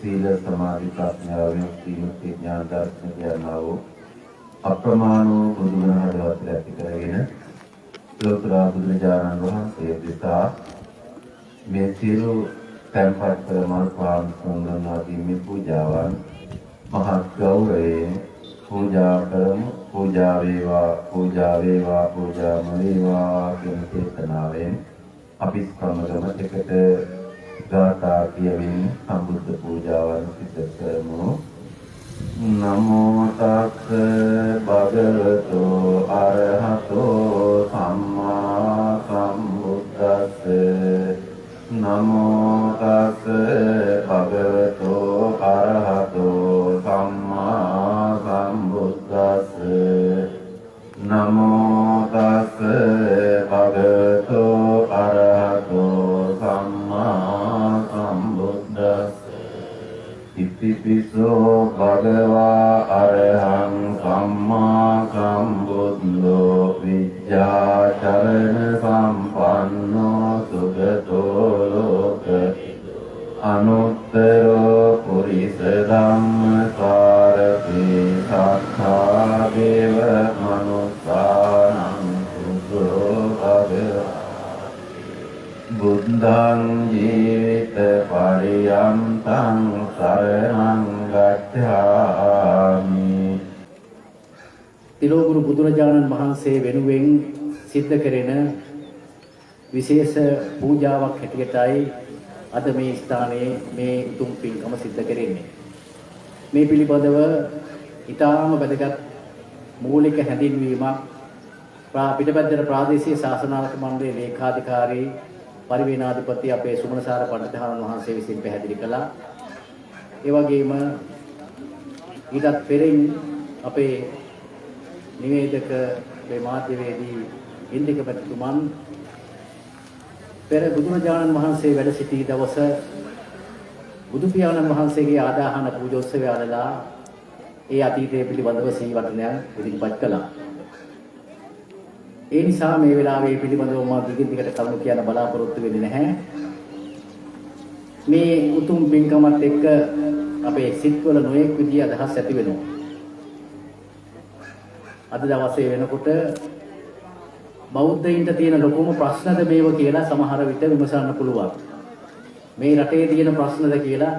සීල සමාධි ප්‍රඥා විමුක්ති ඥාන දර්ශන ඥානව අප්‍රමාණ වූ බුදුගුණවලට ඇති කරගෙන ලෝතර බුදුරජාණන් වහන්සේ දෙසා මේ සියලු තැන්පත් කළ මල් පාන් සුන්දර ආදී මේ පූජාවන් මහත් ගෞරවයෙන් පූජා කරමු. පූජා වේවා පූජා වේවා පූජාම වේවා කියන චේතනාවෙන් අපි සමගම එකට ගාථා කියමින් සම්බුද්ධ පූජාවන් සිදු කරමු. නමෝ තස්ස භගවතෝ අරහතෝ සම්මා සම්බුද්දස්ස නමෝ තස්ස භගවතෝ අරහතෝ සම්මා සම්බුද්දස්ස නමෝ තස්ස භගවතෝ අරහතෝ සම්මා සම්බුද්දස්ස ඉතිපිසෝ භගවා අරහං සම්මා සම්බුද්ධෝ විද්‍යාචරණ සම්පන්නෝ සුගතෝ ලෝක අනුත්තරෝ පුරිස ධම්මකාරකේ සත්තා දේව මනුස්සානං සුඛෝ භගවා බුද්ධං ජීවිත පරියන්තං සරණං ගච්ඡාමි. තිලෝගුරු බුදුරජාණන් වහන්සේ වෙනුවෙන් සිද්ධ කෙරෙන විශේෂ පූජාවක් හැටියටයි අද මේ ස්ථානයේ මේ උතුම් පින්කම සිද්ධ කෙරෙන්නේ. මේ පිළිබඳව ඊටාම වැදගත් මූලික හැඳින්වීමක් පිටපැද්දට ප්‍රාදේශීය ශාසනාලක මණ්ඩලයේ ලේකාධිකාරී පරිවේනාධිපති අපේ සුමනසාර පඬිතුමන් වහන්සේ විසින් පැහැදිලි කළා. ඒ වගේම ඊටත් පෙරින් අපේ නිවේදක මේ මාධ්‍යවේදී ඉන්දික පැතුමන් පෙර බුදුරජාණන් වහන්සේ වැඩ සිටි දවස බුදු පියාණන් වහන්සේගේ ආදාහන පූජෝත්සවය අදලා ඒ අතීතයේ පිළිබඳව සීවටනයන් ඉදිරිපත් කළා. ඒ නිසා මේ වෙලාවේ පිළිබඳව මම දිගින් දිගට කරුණු කියන්න බලාපොරොත්තු වෙන්නේ නැහැ. මේ උතුම් පින්කමත් එක්ක අපේ සිත්වල නොයෙක් විදිහ අදහස් ඇති වෙනවා. අද දවසේ වෙනකොට බෞද්ධයින්ට තියෙන ලොකුම ප්‍රශ්නද මේව කියලා සමහර විට විමසන්න පුළුවන්. මේ රටේ තියෙන ප්‍රශ්නද කියලා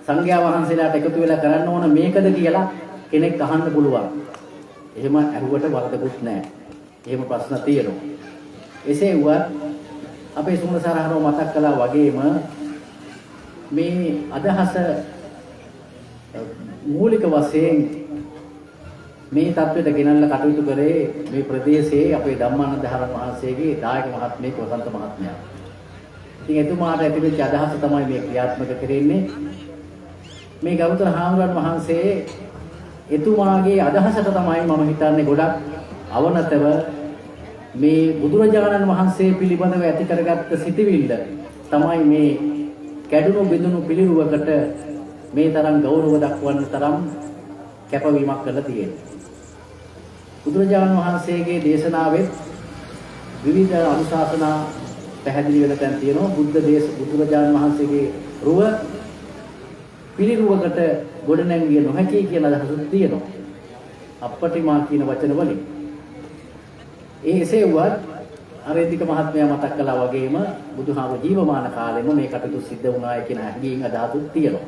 සංඝයා වහන්සේලාට එකතු වෙලා කරන්න ඕන මේකද කියලා කෙනෙක් අහන්න පුළුවන්. එහෙම අහුවට වරදකුත් නැහැ. එහෙම ප්‍රශ්න තියෙනවා. එසේ වුවත් අපේ සුමනසාරහරව මතක් කළා වගේම මේ අදහස මූලික වශයෙන් මේ தത്വෙට ගෙනල්ලා කටයුතු කරේ මේ ප්‍රදේශයේ අපේ ධම්මානන්ද හරන් වහන්සේගේ දායක මහත්මයෙක් වසන්ත මහත්මයා. ඉතින් එතුමාට ඇතිවෙච්ච අදහස තමයි මේ ක්‍රියාත්මක කරන්නේ. මේ ගෞතම හාමුදුරන් වහන්සේ එතුමාගේ අදහසට තමයි මම හිතන්නේ ගොඩක් අවනතව මේ බුදුරජාණන් වහන්සේ පිළිබඳව ඇති කරගත්ත සිතිවිල්ල තමයි මේ කැඩුණු බිඳුණු පිළිරුවකට මේ තරම් ගෞරව දක්වන්න තරම් කැපවීමක් කරලා තියෙනවා. බුදුරජාණන් වහන්සේගේ දේශනාවෙත් විවිධ අනුශාසනා පැහැදිලි වෙන තැන් තියෙනවා. බුදුරජාණන් වහන්සේගේ රුව පිළිරුවකට ගොඩනැංවිය නොහැකි කියන අදහසක් තියෙනවා. අපටිමා කියන වචන වලින්. එසේ වුවත් අරේතික මහත්මයා මතක් කළා වගේම බුදුහාම ජීවමාන කාලෙම මේ කටයුතු සිද්ධ වුණායි කියන හැඟීම් අදහසක් තියෙනවා.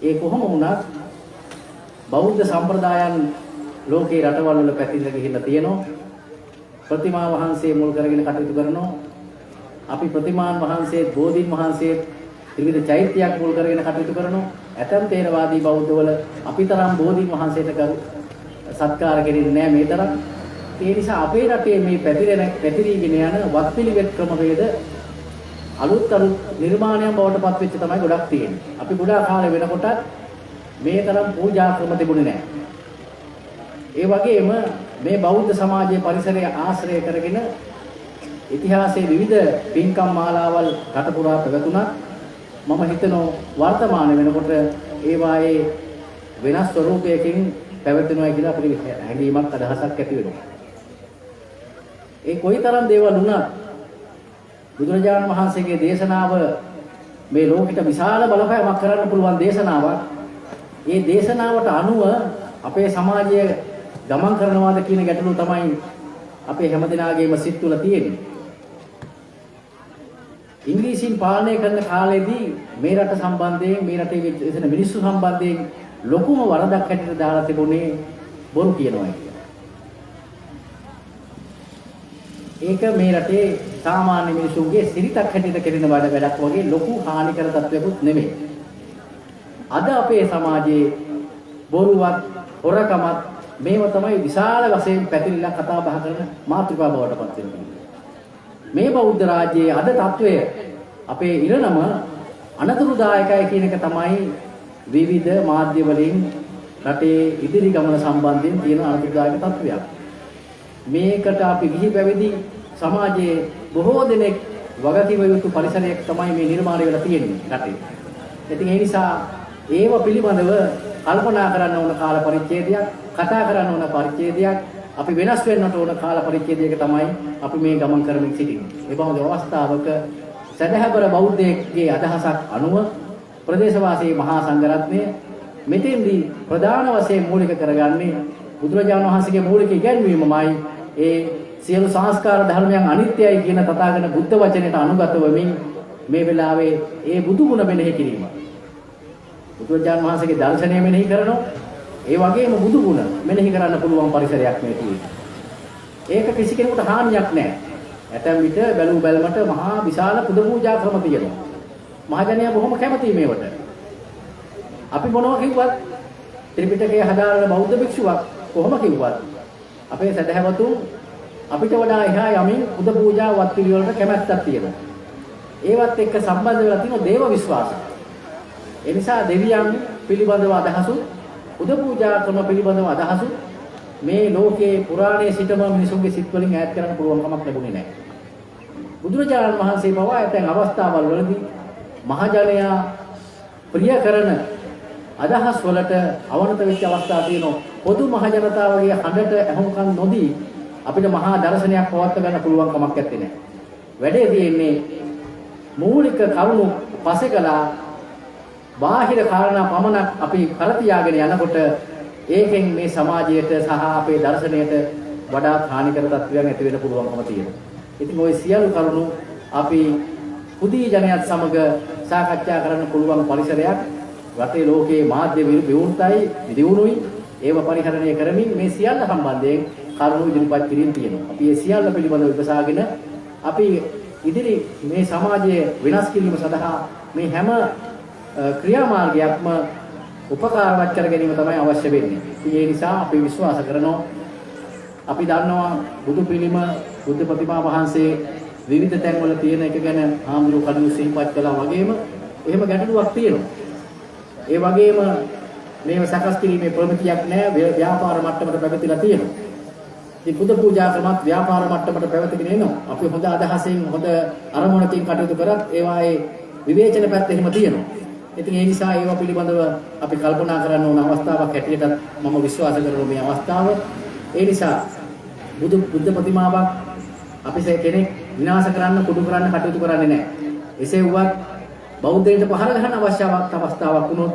ඒ කොහොම වුණත් බෞද්ධ සම්ප්‍රදායන් ලෝකේ රටවල් වල පැතිරලා ගිහිල්ලා තියෙනවා. ප්‍රතිමා වහන්සේ මුල් කරගෙන කටයුතු කරනවා. අපි ප්‍රතිමාන් වහන්සේ බෝධීන් වහන්සේ ත්‍රිවිධ චෛත්‍යයක් මුල් කරගෙන කටයුතු කරනවා. ඇතම් තේරවාදී බෞද්ධවල අපිතරම් බෝධීන් වහන්සේට සත්කාර කෙරෙන්නේ නැහැ මේ තරම්. ඒ නිසා අපේ රටේ මේ පැතිරීගෙන යන වත්පිළිවෙත් ක්‍රමවේද අලුත් නිර්මාණයන් බවට පත් වෙච්ච තමයි ගොඩක් තියෙන්නේ. අපි ගොඩාක් කාලෙ වෙනකොට මේ තරම් පූජා ක්‍රම තිබුණේ නැහැ. ඒ වගේම මේ බෞද්ධ සමාජයේ පරිසරය ආශ්‍රය කරගෙන ඉතිහාසයේ විවිධ පින්කම් මාලාවල් රට පුරා පැවතුණා. මම හිතනවා වර්තමාන වෙනකොට ඒ වායේ වෙනස් ස්වරූපයකින් පැවැත්වෙනවා කියලා අපිට හැඟීමක් අදහසක් ඇති වෙනවා. ඒ කොයිතරම් දේවල් වුණත් බුදුරජාණන් වහන්සේගේ දේශනාව මේ ලෝකෙට විශාල බලපෑමක් කරන්න පුළුවන් දේශනාවක්. ඒ දේශනාවට අනුව අපේ සමාජය ගමන් කරනවාද කියන ගැටලුව තමයි අපේ හැමදෙනාගේම සිත් තුළ තියෙන්නේ. ඉංග්‍රීසියෙන් පාලනය කරන කාලෙදී මේ රට සම්බන්ධයෙන් මේ රටේ වෙන මිනිස්සු සම්බන්ධයෙන් ලොකුම වරදක් හැටියට දාලා තිබුණේ බොරු කියනවා කියන. ඒක මේ රටේ සාමාන්‍ය මිනිසුන්ගේ සිරිතක් හැටියට කෙරෙන වැඩක් වගේ ලොකු හානිකර තත්වයක්වත් නෙමෙයි. අද අපේ සමාජයේ බොරුවත් හොරකමත් මේව තමයි විශාල වශයෙන් පැතිරිලා කතා බහ කරන මාතෘකා බවට පත් වෙනවා. මේ බෞද්ධ රාජ්‍යයේ අද තත්වය අපේ ඉරණම අනතුරුදායකයි කියන එක තමයි විවිධ මාධ්‍ය වලින් රටේ ඉදිරි ගමන සම්බන්ධයෙන් තියෙන අනතුරුදායක තත්වයක්. මේකට අපි ගිහි පැවිදි සමාජයේ බොහෝ දෙනෙක් වගකිව යුතු පරිසරයක් තමයි මේ නිර්මාණය වෙලා තියෙන්නේ රටේ. ඉතින් ඒ නිසා ඒව පිළිබඳව කල්පනා කරන්න ඕන කාල පරිච්ඡේදයක්, කතා කරන්න ඕන පරිච්ඡේදයක්, අපි වෙනස් වෙන්නට ඕන කාල පරිච්ඡේදයක තමයි අපි මේ ගමන් කරමින් සිටින්නේ. ඒ බඳු අවස්ථාවක සදහබර බෞද්ධයෙක්ගේ අදහසක් අනුව ප්‍රදේශවාසී මහා සංඝරත්නය මෙතෙන්දී ප්‍රධාන වශයෙන් මූලික කරගන්නේ බුදුරජාණන් වහන්සේගේ මූලික ඉගැන්වීමමයි ඒ සියලු සංස්කාර ධර්මයන් අනිත්‍යයි කියන තථාගත බුද්ධ වචනයට අනුගත වෙමින් මේ වෙලාවේ ඒ බුදු ගුණ මෙනෙහි කිරීම. බුදුරජාණන් වහන්සේගේ දර්ශනය මෙනෙහි කරනවා. ඒ වගේම බුදු ගුණ මෙනෙහි කරන්න පුළුවන් පරිසරයක් මේ තියෙන්නේ. ඒක කිසි කෙනෙකුට හානියක් නැහැ. ඇතැම් විට බැලූ බැලමට මහා විශාල පුද පූජා ක්‍රම තියෙනවා. මහජනයා බොහොම කැමතියි මේවට. අපි මොනවා කිව්වත් ත්‍රිපිටකය හදාරන බෞද්ධ භික්ෂුවක් කොහොම කිව්වත් අපේ සදහැවතුන් අපිට වඩා එහා යමින් පුද පූජා වත් පිළිවෙලට කැමැත්තක් තියෙනවා. ඒවත් එක්ක සම්බන්ධ වෙලා තියෙන දේව විශ්වාසය. ඒ නිසා දෙවියන් පිළිබඳව අදහසු, පුද පූජා ක්‍රම පිළිබඳව අදහසු මේ ලෝකේ පුරාණයේ සිටම මිනිසුන්ගේ සිත් වලින් ඈත් කරන්න පුළුවන් කමක් ලැබුණේ නැහැ. බුදුරජාණන් වහන්සේ පවා ඇතැම් අවස්ථාවල් වලදී මහජනයා ප්‍රිය කරන අදහස් වලට අවනත වෙච්ච අවස්ථා තියෙනවා. පොදු මහ ජනතාවගේ හඬට ඇහුම්කන් නොදී අපිට මහා දර්ශනයක් පවත්ව ගන්න පුළුවන් කමක් නැත්තේ. වැඩේ තියෙන්නේ මූලික කරුණු පසෙකලා බාහිර කාරණා පමණක් අපි කරතියාගෙන යනකොට ඒකෙන් මේ සමාජයට සහ අපේ දර්ශනයට වඩා හානිකර තත්ත්වයන් ඇති වෙන්න පුළුවන්කම තියෙනවා. ඉතින් ওই සියලු කරුණු අපි පුදී ජනයාත් සමග සාකච්ඡා කරන්න පුළුවන් පරිසරයක් රටේ ලෝකයේ මාධ්‍ය විවෘතයි දියුණුයි ඒව පරිහරණය කරමින් මේ සියල්ල සම්බන්ධයෙන් කරුණු ඉදිරිපත් කිරීම තියෙනවා. අපි මේ සියල්ල පිළිබඳව විමසාගෙන අපි ඉදිරි මේ සමාජය වෙනස් කිරීම සඳහා මේ හැම ක්‍රියාමාර්ගයක්ම උපකාරවත් කර ගැනීම තමයි අවශ්‍ය වෙන්නේ. ඒ නිසා අපි විශ්වාස කරනවා අපි දන්නවා බුදු පිළිම බුද්ධ ප්‍රතිමා වහන්සේ විවිධ තැන්වල තියෙන එක ගැන ආම්දුරු කඩු සිහිපත් කළා වගේම එහෙම ගැටලුවක් තියෙනවා. ඒ වගේම මේව සකස් කිරීමේ ප්‍රමිතියක් නැහැ ව්‍යාපාර මට්ටමට පැවතිලා තියෙනවා. ඉතින් පුද පූජා ක්‍රමත් ව්‍යාපාර මට්ටමට පැවතගෙන එනවා. අපි හොඳ අදහසින් හොඳ අරමුණකින් කටයුතු කරත් ඒවායේ විවේචන පැත්ත එහෙම තියෙනවා. ඉතින් ඒ නිසා ඒවා පිළිබඳව අපි කල්පනා කරන්න ඕන අවස්ථාවක් හැටියට මම විශ්වාස කරනවා මේ අවස්ථාව. ඒ නිසා බුද්ධ ප්‍රතිමාවක් අපි කෙනෙක් විනාශ කරන්න කුඩු කරන්න කටයුතු කරන්නේ නැහැ. එසේ වුවත් බෞද්ධයන්ට පහර ගන්න අවස්ථාවක් වුණොත්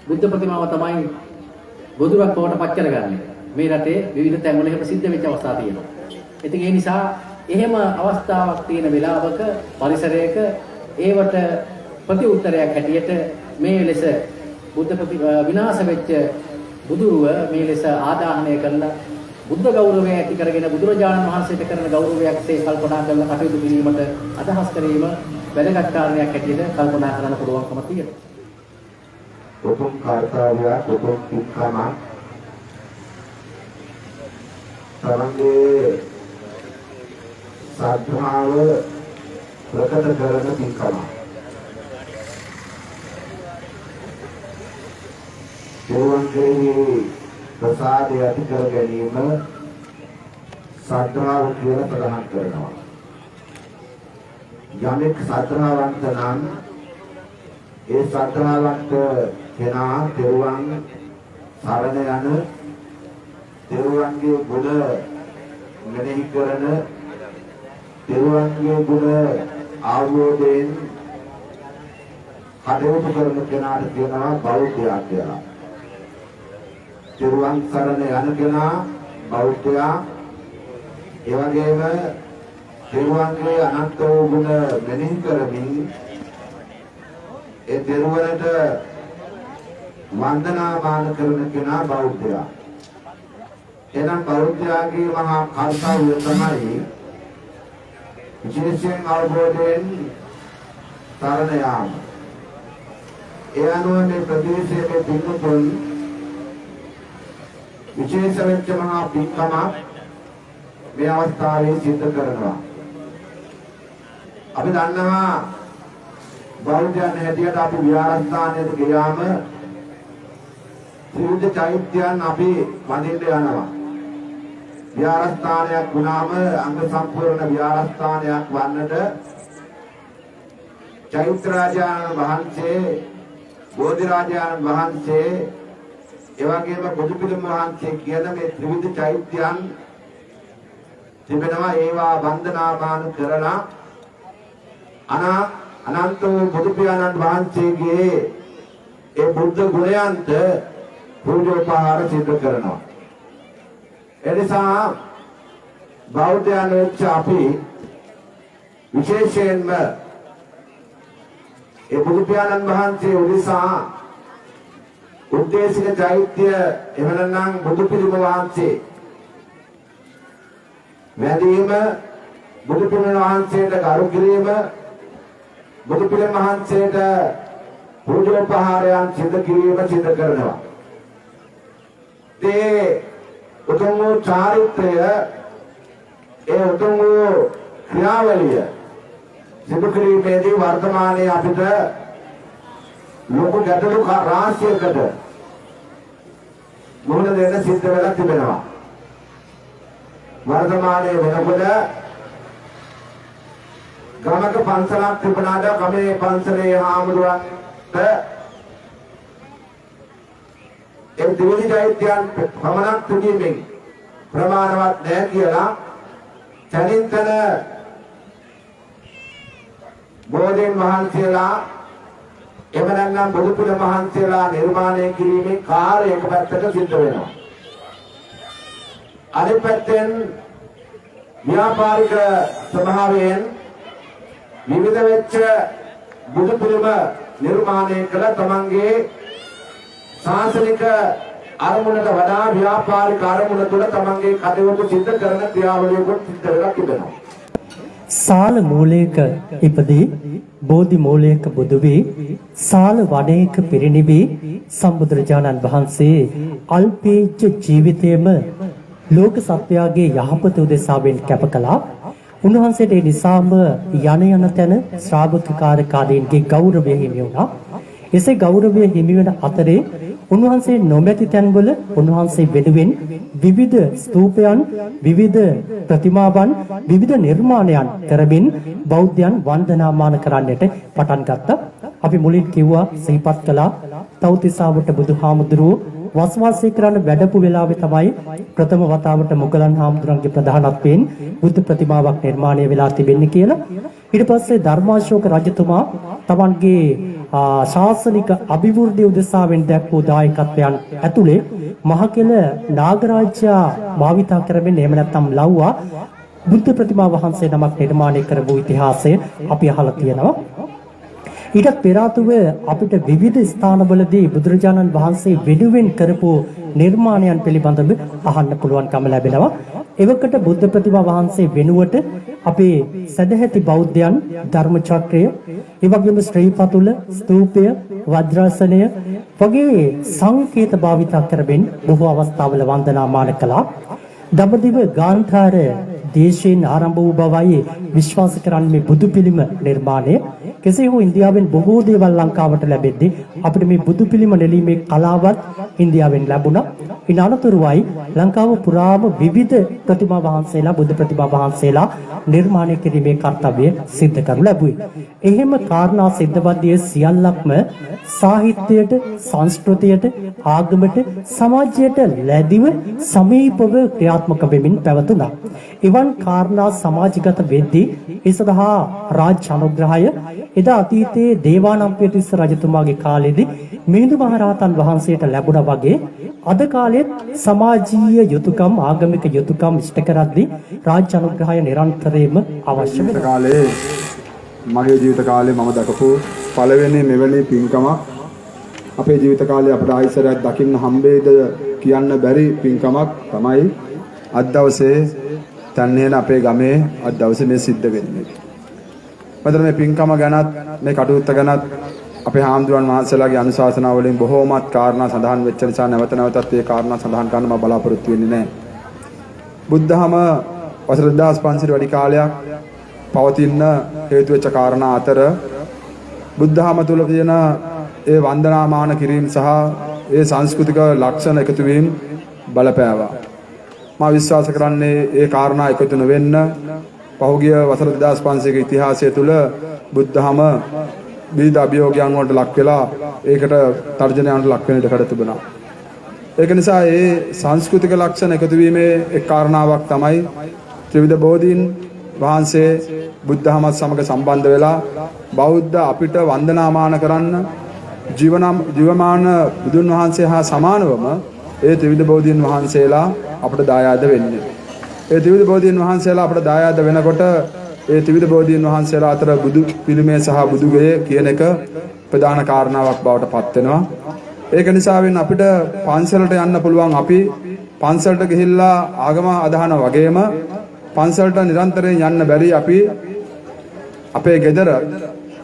බුද්ධ ප්‍රතිමාව තමයි ගොදුරක් බවට පත් කරගන්නේ. මේ රටේ විවිධ තැන්වල එහෙම සිද්ධ වෙච්ච අවස්ථා තියෙනවා. ඉතින් ඒ නිසා එහෙම අවස්ථාවක් තියෙන වෙලාවක පරිසරයක ඒවට ප්‍රතිඋත්තරයක් හැටියට මේ ලෙස විනාශ වෙච්ච බුදුරුව මේ ලෙස ආදාහනය කරලා බුද්ධ ගෞරවය ඇති කරගෙන බුදුරජාණන් වහන්සේට කරන ගෞරවයක්සේ කල්පනා කරලා කටයුතු කිරීමට අදහස් කිරීම වැදගත් කාරණයක් හැටියට කල්පනා කරන්න පුළුවන්කම තියෙනවා. උතුම් කාර්යය උතුම් පින්කම තමන්ගේ සාධනාව ප්‍රකට කරන පින්කම. දෙවන්ගේ ප්‍රසාදය ඇති කර ගැනීම සාධනාව කියලා ප්‍රදාන කරනවා. යමෙක් සාධනාවන්ත නම් ඒ සාධනාවන්ත කෙනා දෙවන් සරණ යන දෙවන්ගේ ගුණ මෙනෙහි කරන දෙවන්ගේ ගුණ ආවෝදෙන් කටයුතු කරන කෙනාට කියනවා බෞද්ධයා කියලා. දෙවන් සරණ යන කෙනා බෞද්ධයා. ඒ වගේම දෙවන්ගේ අනන්ත වූ ගුණ මෙනෙහි කරමින් ඒ දෙරුවනට වන්දනාමාන කරන කෙනා බෞද්ධයා. එනම් බෞද්ධයාගේ මහා කර්තව්‍ය තමයි විශේෂයෙන් අවබෝධයෙන් තරණ යාම. ඒ අනුව මේ ප්‍රදේශයේ පින්තුන් විශේෂ වෙච්ච මහා පින්කම මේ අවස්ථාවේ සිද්ධ කරනවා. අපි දන්නවා බෞද්ධයන් හැටියට අපි විහාරස්ථානයට ගියාම ත්‍රිවිධ චෛත්‍යයන් අපි වඳින්න යනවා. විහාරස්ථානයක් වුණාම අංග සම්පූර්ණ විහාරස්ථානයක් වන්නට චෛත්‍යරාජානන් වහන්සේ, බෝධිරාජානන් වහන්සේ, එවැගේම බුදුපිළිම වහන්සේ කියන මේ ත්‍රිවිධ චෛත්‍යයන් තිබෙනවා. ඒවා වන්දනාමාන කරලා අනන්ත බුදු පියාණන් වහන්සේගේ ඒ බුද්ධ ගුණයන්ට පූජෝපහාර සිදු කරනවා. එනිසා බෞද්ධයන් වෙච්ච අපි විශේෂයෙන්ම ඒ බුදු පියාණන් වහන්සේ උදෙසා උද්දේශික චෛත්‍ය එවනම් බුදු පිළිම වහන්සේ වැඩිම බුදු පිළිම වහන්සේට ගරු කිරීම, බුදු පිළිම වහන්සේට පූජෝපහාරයන් සිදු කිරීම සිදු කරනවා. ඒ උතුම් වූ චාරිත්‍රය, ඒ උතුම් වූ ක්‍රියාවලිය සිදු කිරීමේදී වර්තමානයේ අපිට ලොකු ගැටලු රාශියකට මුහුණ දෙන්න සිද්ධ වෙලා තිබෙනවා. වර්තමානයේ වෙනකොට ගමක පන්සලක් තිබුණාද ගමේ පන්සලේ හාමුදුරන්ට ඒ ත්‍රිවිධ චෛත්‍යයන් පමණක් තුනීමෙන් ප්‍රමාණවත් නැහැ කියලා චරිතන බෝධීන් වහන්සේලා එවනම් බුදුපිළිම වහන්සේලා නිර්මාණය කිරීමේ කාර්ය එක පැත්තක සිද්ධ වෙනවා. අනිත් පැත්තෙන් ව්‍යාපාරික ස්වභාවයෙන් විවිධ වෙච්ච බුදුපිළිම නිර්මාණය කළ තමන්ගේ ශාසනික අරමුණට වඩා ව්‍යාපාරික අරමුණ තුළ තමන්ගේ කටයුතු සිද්ධ කරන ක්‍රියාවලියකුත් සිද්ධ වෙලා තිබෙනවා. සාල මූලයක ඉපදී බෝධි මූලයක බුදු වී සාල වනයේක පිරිනිවී සම්බුදුරජාණන් වහන්සේ අල්පේච්ඡ ජීවිතයේම ලෝක සත්‍යයේ යහපත උදෙසාවෙන් කැප කළා. උන්වහන්සේට ඒ නිසාම යන තැන ශ්‍රාවකකාරකාදීන්ගේ ගෞරවය හිමි වුණා. එසේ ගෞරවය හිමි වෙන අතරේ උන්වහන්සේ නොමැති තැන්වල උන්වහන්සේ වෙනුවෙන් විවිධ ස්තූපයන්, විවිධ ප්‍රතිමාවන්, විවිධ නිර්මාණයන් කරමින් බෞද්ධයන් වන්දනාමාන කරන්නට පටන් ගත්තා. අපි මුලින් කිව්වා සිහිපත් කළා තව්තිසාවට බුදුහාමුදුරුවෝ වස්වාසය කරන්න වැඩපු වෙලාවේ තමයි ප්‍රථම වතාවට මොගලන් හාමුදුරන්ගේ ප්‍රධානත්වයෙන් බුද්ධ ප්‍රතිමාවක් නිර්මාණය වෙලා තිබෙන්නේ කියලා. ඊට පස්සේ ධර්මාශෝක රජතුමා තමන්ගේ ශාසනික අභිවෘද්ධිය උදෙසාවෙන් දැක්වූ දායකත්වයන් ඇතුලේ මහකෙල නාගරාජයා භාවිතා කරමින් එහෙම නැත්නම් ලව්වා බුද්ධ ප්‍රතිමා වහන්සේ නමක් නිර්මාණය කරපු ඉතිහාසය අපි අහලා තියෙනවා. ඊට පෙර ආතුව අපිට විවිධ ස්ථානවලදී බුදුරජාණන් වහන්සේ වෙනුවෙන් කරපු නිර්මාණයන් පිළිබඳව අහන්න පුළුවන්කම ලැබෙනවා. එවකට බුද්ධ ප්‍රතිමා වහන්සේ වෙනුවට අපේ සදැහැති බෞද්ධයන් ධර්ම චක්‍රය, ඒ වගේම ශ්‍රී පතුල, ස්තූපය, වජ්‍රාසනය වගේ සංකේත භාවිතා කරමින් බොහෝ අවස්ථාවල වන්දනාමාන කළා. දඹදිව ගාන්ධාර දේශයෙන් ආරම්භ වූ බවයි විශ්වාස කරන්නේ මේ බුදු පිළිම නිර්මාණය. කෙසේ හෝ ඉන්දියාවෙන් බොහෝ දේවල් ලංකාවට ලැබෙද්දී අපිට මේ බුදු පිළිම නෙලීමේ කලාවත් ඉන්දියාවෙන් ලැබුණා. ඉන් අනතුරුවයි ලංකාව පුරාම විවිධ ප්‍රතිමා වහන්සේලා, බුදු ප්‍රතිමා වහන්සේලා නිර්මාණය කිරීමේ කාර්යය සිද්ධ කරනු ලැබුවේ. එහෙම කාරණා සිද්ධවද්දී සියල්ලක්ම සාහිත්‍යයට, සංස්කෘතියට, ආගමට, සමාජයට ලැබිව සමීපව ක්‍රියාත්මක වෙමින් පැවතුණා. එවන් කාරණා සමාජගත වෙද්දී ඒ සඳහා රාජ්‍ය අනුග්‍රහය එදා අතීතයේ දේවානම්පියතිස්ස රජතුමාගේ කාලේදී මිහිඳු මහරහතන් වහන්සේට ලැබුණා වගේ අද කාලෙත් සමාජීය යුතුයකම්, ආගමික යුතුයකම් ඉෂ්ට කරද්දී රාජ්‍ය අනුග්‍රහය නිරන්තරයෙන්ම අවශ්‍ය වෙනවා. කාලේ මගේ ජීවිත කාලේ මම දකපු පළවෙනි මෙවැනි පින්කමක් අපේ ජීවිත කාලේ අපට ආයිසරයක් දකින්න හම්බෙයිද කියන්න බැරි පින්කමක් තමයි අද දවසේ තන්නේන අපේ ගමේ අද දවසේ මේ සිද්ධ වෙන්නේ. මතර මේ පින්කම ගැනත් මේ කටයුත්ත ගැනත් අපේ හාමුදුරන් වහන්සේලාගේ අනුශාසනා වලින් බොහෝමත් කාරණා සඳහන් වෙච්ච නිසා නැවත නැවතත් මේ කාරණා සඳහන් කරන්න මම බලාපොරොත්තු වෙන්නේ නැහැ. බුද්ධහම වසර 2500 වැඩි කාලයක් පවතින හේතු වෙච්ච කාරණා අතර බුද්ධහම තුල තියෙන ඒ වන්දනාමාන කිරීම සහ ඒ සංස්කෘතික ලක්ෂණ එකතු වීම බලපෑවා. මා විශ්වාස කරන්නේ ඒ කාරණා එකතු නොවෙන්න පහුගිය වසර 2500ක ඉතිහාසය තුල බුද්ධහම විවිධ අභියෝගයන් වලට ලක් වෙලා ඒකට තර්ජනයන්ට ලක් වෙන ඉඩකඩ තිබුණා. ඒක නිසා ඒ සංස්කෘතික ලක්ෂණ එකතු වීමේ එක් කාරණාවක් තමයි ත්‍රිවිධ බෝධීන් වහන්සේ බුද්ධහමත් සමග සම්බන්ධ වෙලා බෞද්ධ අපිට වන්දනාමාන කරන්න ජීවමාන බුදුන් වහන්සේ හා සමානවම ඒ ත්‍රිවිධ බෝධීන් වහන්සේලා අපට දායාද වෙන්නේ. ඒ ත්‍රිවිධ බෝධීන් වහන්සේලා අපට දායාද වෙනකොට ඒ ත්‍රිවිධ බෝධීන් වහන්සේලා අතර බුදු පිළිමය සහ බුදුගය කියන එක ප්‍රධාන කාරණාවක් බවට පත් වෙනවා. ඒක නිසාවෙන් අපිට පන්සලට යන්න පුළුවන්. අපි පන්සලට ගිහිල්ලා ආගම අදහන වගේම පන්සලට නිරන්තරයෙන් යන්න බැරි අපි අපේ ගෙදර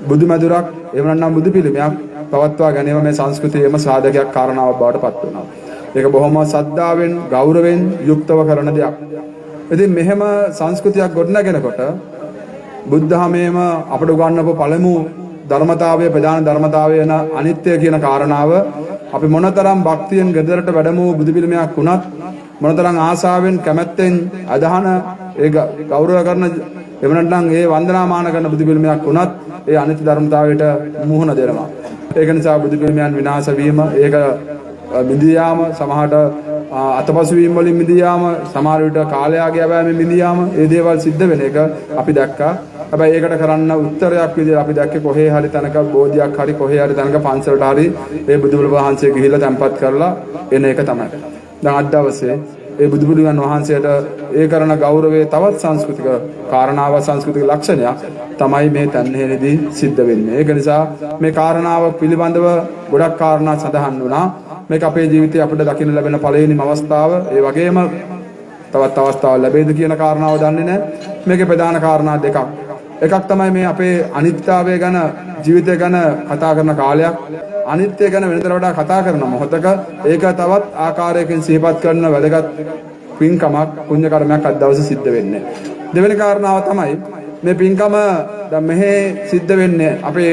බුදු මැදුරක් එහෙම නැත්නම් බුදු පිළිමයක් පවත්වා ගැනීම මේ සංස්කෘතියේම සාධකයක් කාරණාවක් බවට පත් වෙනවා. ඒක බොහොම සද්ධාවෙන්, ගෞරවයෙන් යුක්තව කරන දෙයක්. ඉතින් මෙහෙම සංස්කෘතියක් ගොඩනගෙනකොට බුද්ධහමේම අපට උගන්වපු පළමු ධර්මතාවය, ප්‍රධාන ධර්මතාවය යන අනිත්‍ය කියන කාරණාව අපි මොනතරම් භක්තියෙන් ගෙදරට වැඩමු බුදු පිළිමයක් වුණත් මොනතරම් ආසාවෙන් කැමැත්තෙන් අදහන ඒ ගෞරව කරන එහෙම නැත්නම් ඒ වන්දනාමාන කරන බුදු පිළිමයක් වුණත් ඒ අනිත්‍ය ධර්මතාවයට මුහුණ දෙනවා. ඒක නිසා බුදු පිළිමයන් විනාශ වීම, ඒක මිදී යාම, සමහරට අතපසු වීම වලින් මිදී යාම, සමහර විට කාලයාගේ යෑමෙන් මිදී යාම, ඒ දේවල් සිද්ධ වෙන එක අපි දැක්කා. හැබැයි ඒකට කරන්න උත්තරයක් විදිහට අපි දැක්කේ කොහේ හරි තැනක බෝධියක් හරි කොහේ හරි තැනක පන්සලට හරි ඒ බුදුබල වහන්සේ ගිහිල්ලා තැන්පත් කරලා එන එක තමයි. දැන් අද දවසේ ඒ බුදුපිළිමයන් වහන්සේට ඒ කරන ගෞරවයේ තවත් සංස්කෘතික කාරණාව සංස්කෘතික ලක්ෂණයක් තමයි මේ තන්හෙනේදී සිද්ධ වෙන්නේ. ඒක නිසා මේ කාරණාව පිළිබඳව ගොඩක් කාරණා සඳහන් වුණා. මේක අපේ ජීවිතයේ අපිට දකින්න ලැබෙන පළවෙනිම අවස්ථාව. ඒ වගේම තවත් අවස්ථාවක් ලැබෙයිද කියන කාරණාව දන්නේ නැහැ. මේකේ ප්‍රධාන කාරණා දෙකක්. එකක් තමයි මේ අපේ අනිත්‍යතාවය ගැන ජීවිතය ගැන කතා කරන කාලයක්. අනිත්‍ය ගැන වෙනතර වඩා කතා කරන මොහොතක ඒක තවත් ආකාරයකින් සිහිපත් කරන වැදගත් පින්කමක් පුණ්‍ය කර්මයක් අද දවසේ සිද්ධ වෙන්නේ. දෙවෙනි කාරණාව තමයි මේ පින්කම දැන් මෙහි සිද්ධ වෙන්නේ අපේ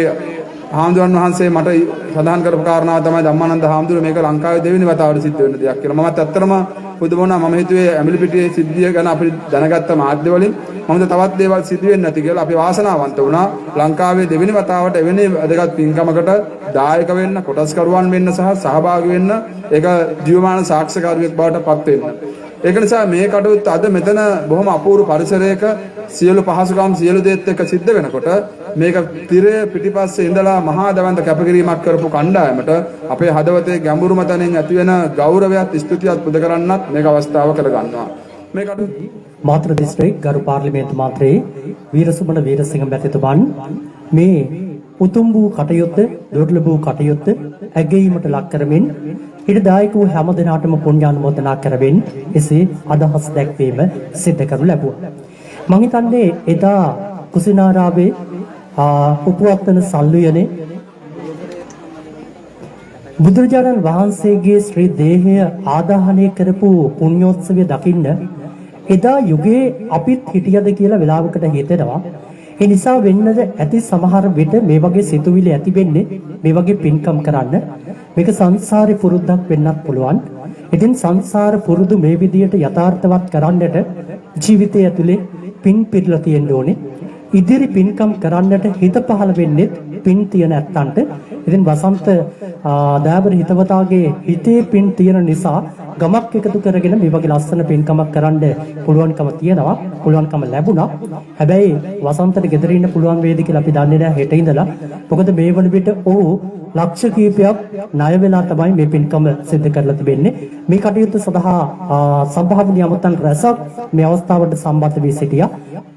හාමුදුරන් වහන්සේ මට සඳහන් කරපු කාරණාව තමයි ධම්මානන්ද හාමුදුරුවෝ මේක ලංකාවේ දෙවෙනි වතාවට සිද්ධ වෙන දෙයක් කියලා. මමත් ඇත්තටම පුදුම වුණා. මම හිතුවේ ඇඹිලිපිටියේ සිද්ධිය ගැන අපි දැනගත්ත මාධ්‍ය වලින් මොකද තවත් දේවල් සිදු වෙන්නේ නැති කියලා. අපි වාසනාවන්ත වුණා. ලංකාවේ දෙවෙනි වතාවට එවැනි වැදගත් පින්කමකට දායක වෙන්න, කොටස්කරුවන් වෙන්න සහ සහභාගී වෙන්න ඒක ජීවමාන සාක්ෂිකාරියෙක් බවට පත් වෙන්න. ඒක නිසා මේ කටයුත්ත අද මෙතන බොහොම අපූර්ව පරිසරයක සියලු පහසුකම් සියලු දේත් එක්ක සිද්ධ වෙනකොට මේක තිරය පිටිපස්සේ ඉඳලා මහා දවන්ත කැපකිරීමක් කරපු කණ්ඩායමට අපේ හදවතේ ගැඹුරුම තැනින් ඇති වෙන ගෞරවයත් ස්තුතියත් පුද කරන්නත් මේක අවස්ථාව කරගන්නවා. මේ කටයුත්ත මාතර දිස්ත්‍රික් ගරු පාර්ලිමේන්තු මන්ත්‍රී වීරසුමන වීරසිංහ මැතිතුමන් මේ උතුම් වූ කටයුත්ත දුර්ලභ වූ කටයුත්ත ඇගයීමට ලක් කරමින් ඊට දායක වූ හැම දිනාටම පුණ්‍යානුමෝදනා කරමින් එසේ අදහස් දැක්වීම සිද්ධ කරනු ලැබුවා. මම හිතන්නේ එදා කුසිනාරාවේ උපවත්තන සල්ලුයනේ බුදුරජාණන් වහන්සේගේ ශ්‍රී දේහය ආදාහනය කරපු පුණ්‍යෝත්සවය දකින්න එදා යුගයේ අපිත් හිටියද කියලා වෙලාවකට හිතෙනවා. ඒ නිසා වෙන්නද ඇති සමහර විට මේ වගේ සිතුවිලි ඇති වෙන්නේ මේ වගේ පින්කම් කරන්න. මේක සංසාරේ පුරුද්දක් වෙන්නත් පුළුවන්. ඉතින් සංසාර පුරුදු මේ විදියට යථාර්ථවත් කරන්නට ජීවිතය ඇතුලේ පින් පිරලා තියෙන්න ඕනේ. ඉදිරි පින්කම් කරන්නට හිත පහළ වෙන්නේ පින් තියන ඇත්තන්ට. ඉතින් වසන්ත දයාබර හිතවතාගේ හිතේ පින් තියෙන නිසා ගමක් එකතු කරගෙන මේ වගේ ලස්සන පින්කමක් කරන්න පුළුවන්කම තියෙනවා. පුළුවන්කම ලැබුණා. හැබැයි වසන්තට ගෙදර ඉන්න පුළුවන් වේද කියලා අපි දන්නේ නැහැ හෙට ඉඳලා. මොකද මේ වන විට ඔහු ලක්ෂ කීපයක් ණය වෙලා තමයි මේ පින්කම සිදු කරලා තිබෙන්නේ. මේ කටයුත්ත සඳහා සම්භාවනීය අමතන් රැසක් මේ අවස්ථාවට සම්බන්ධ වී සිටියා.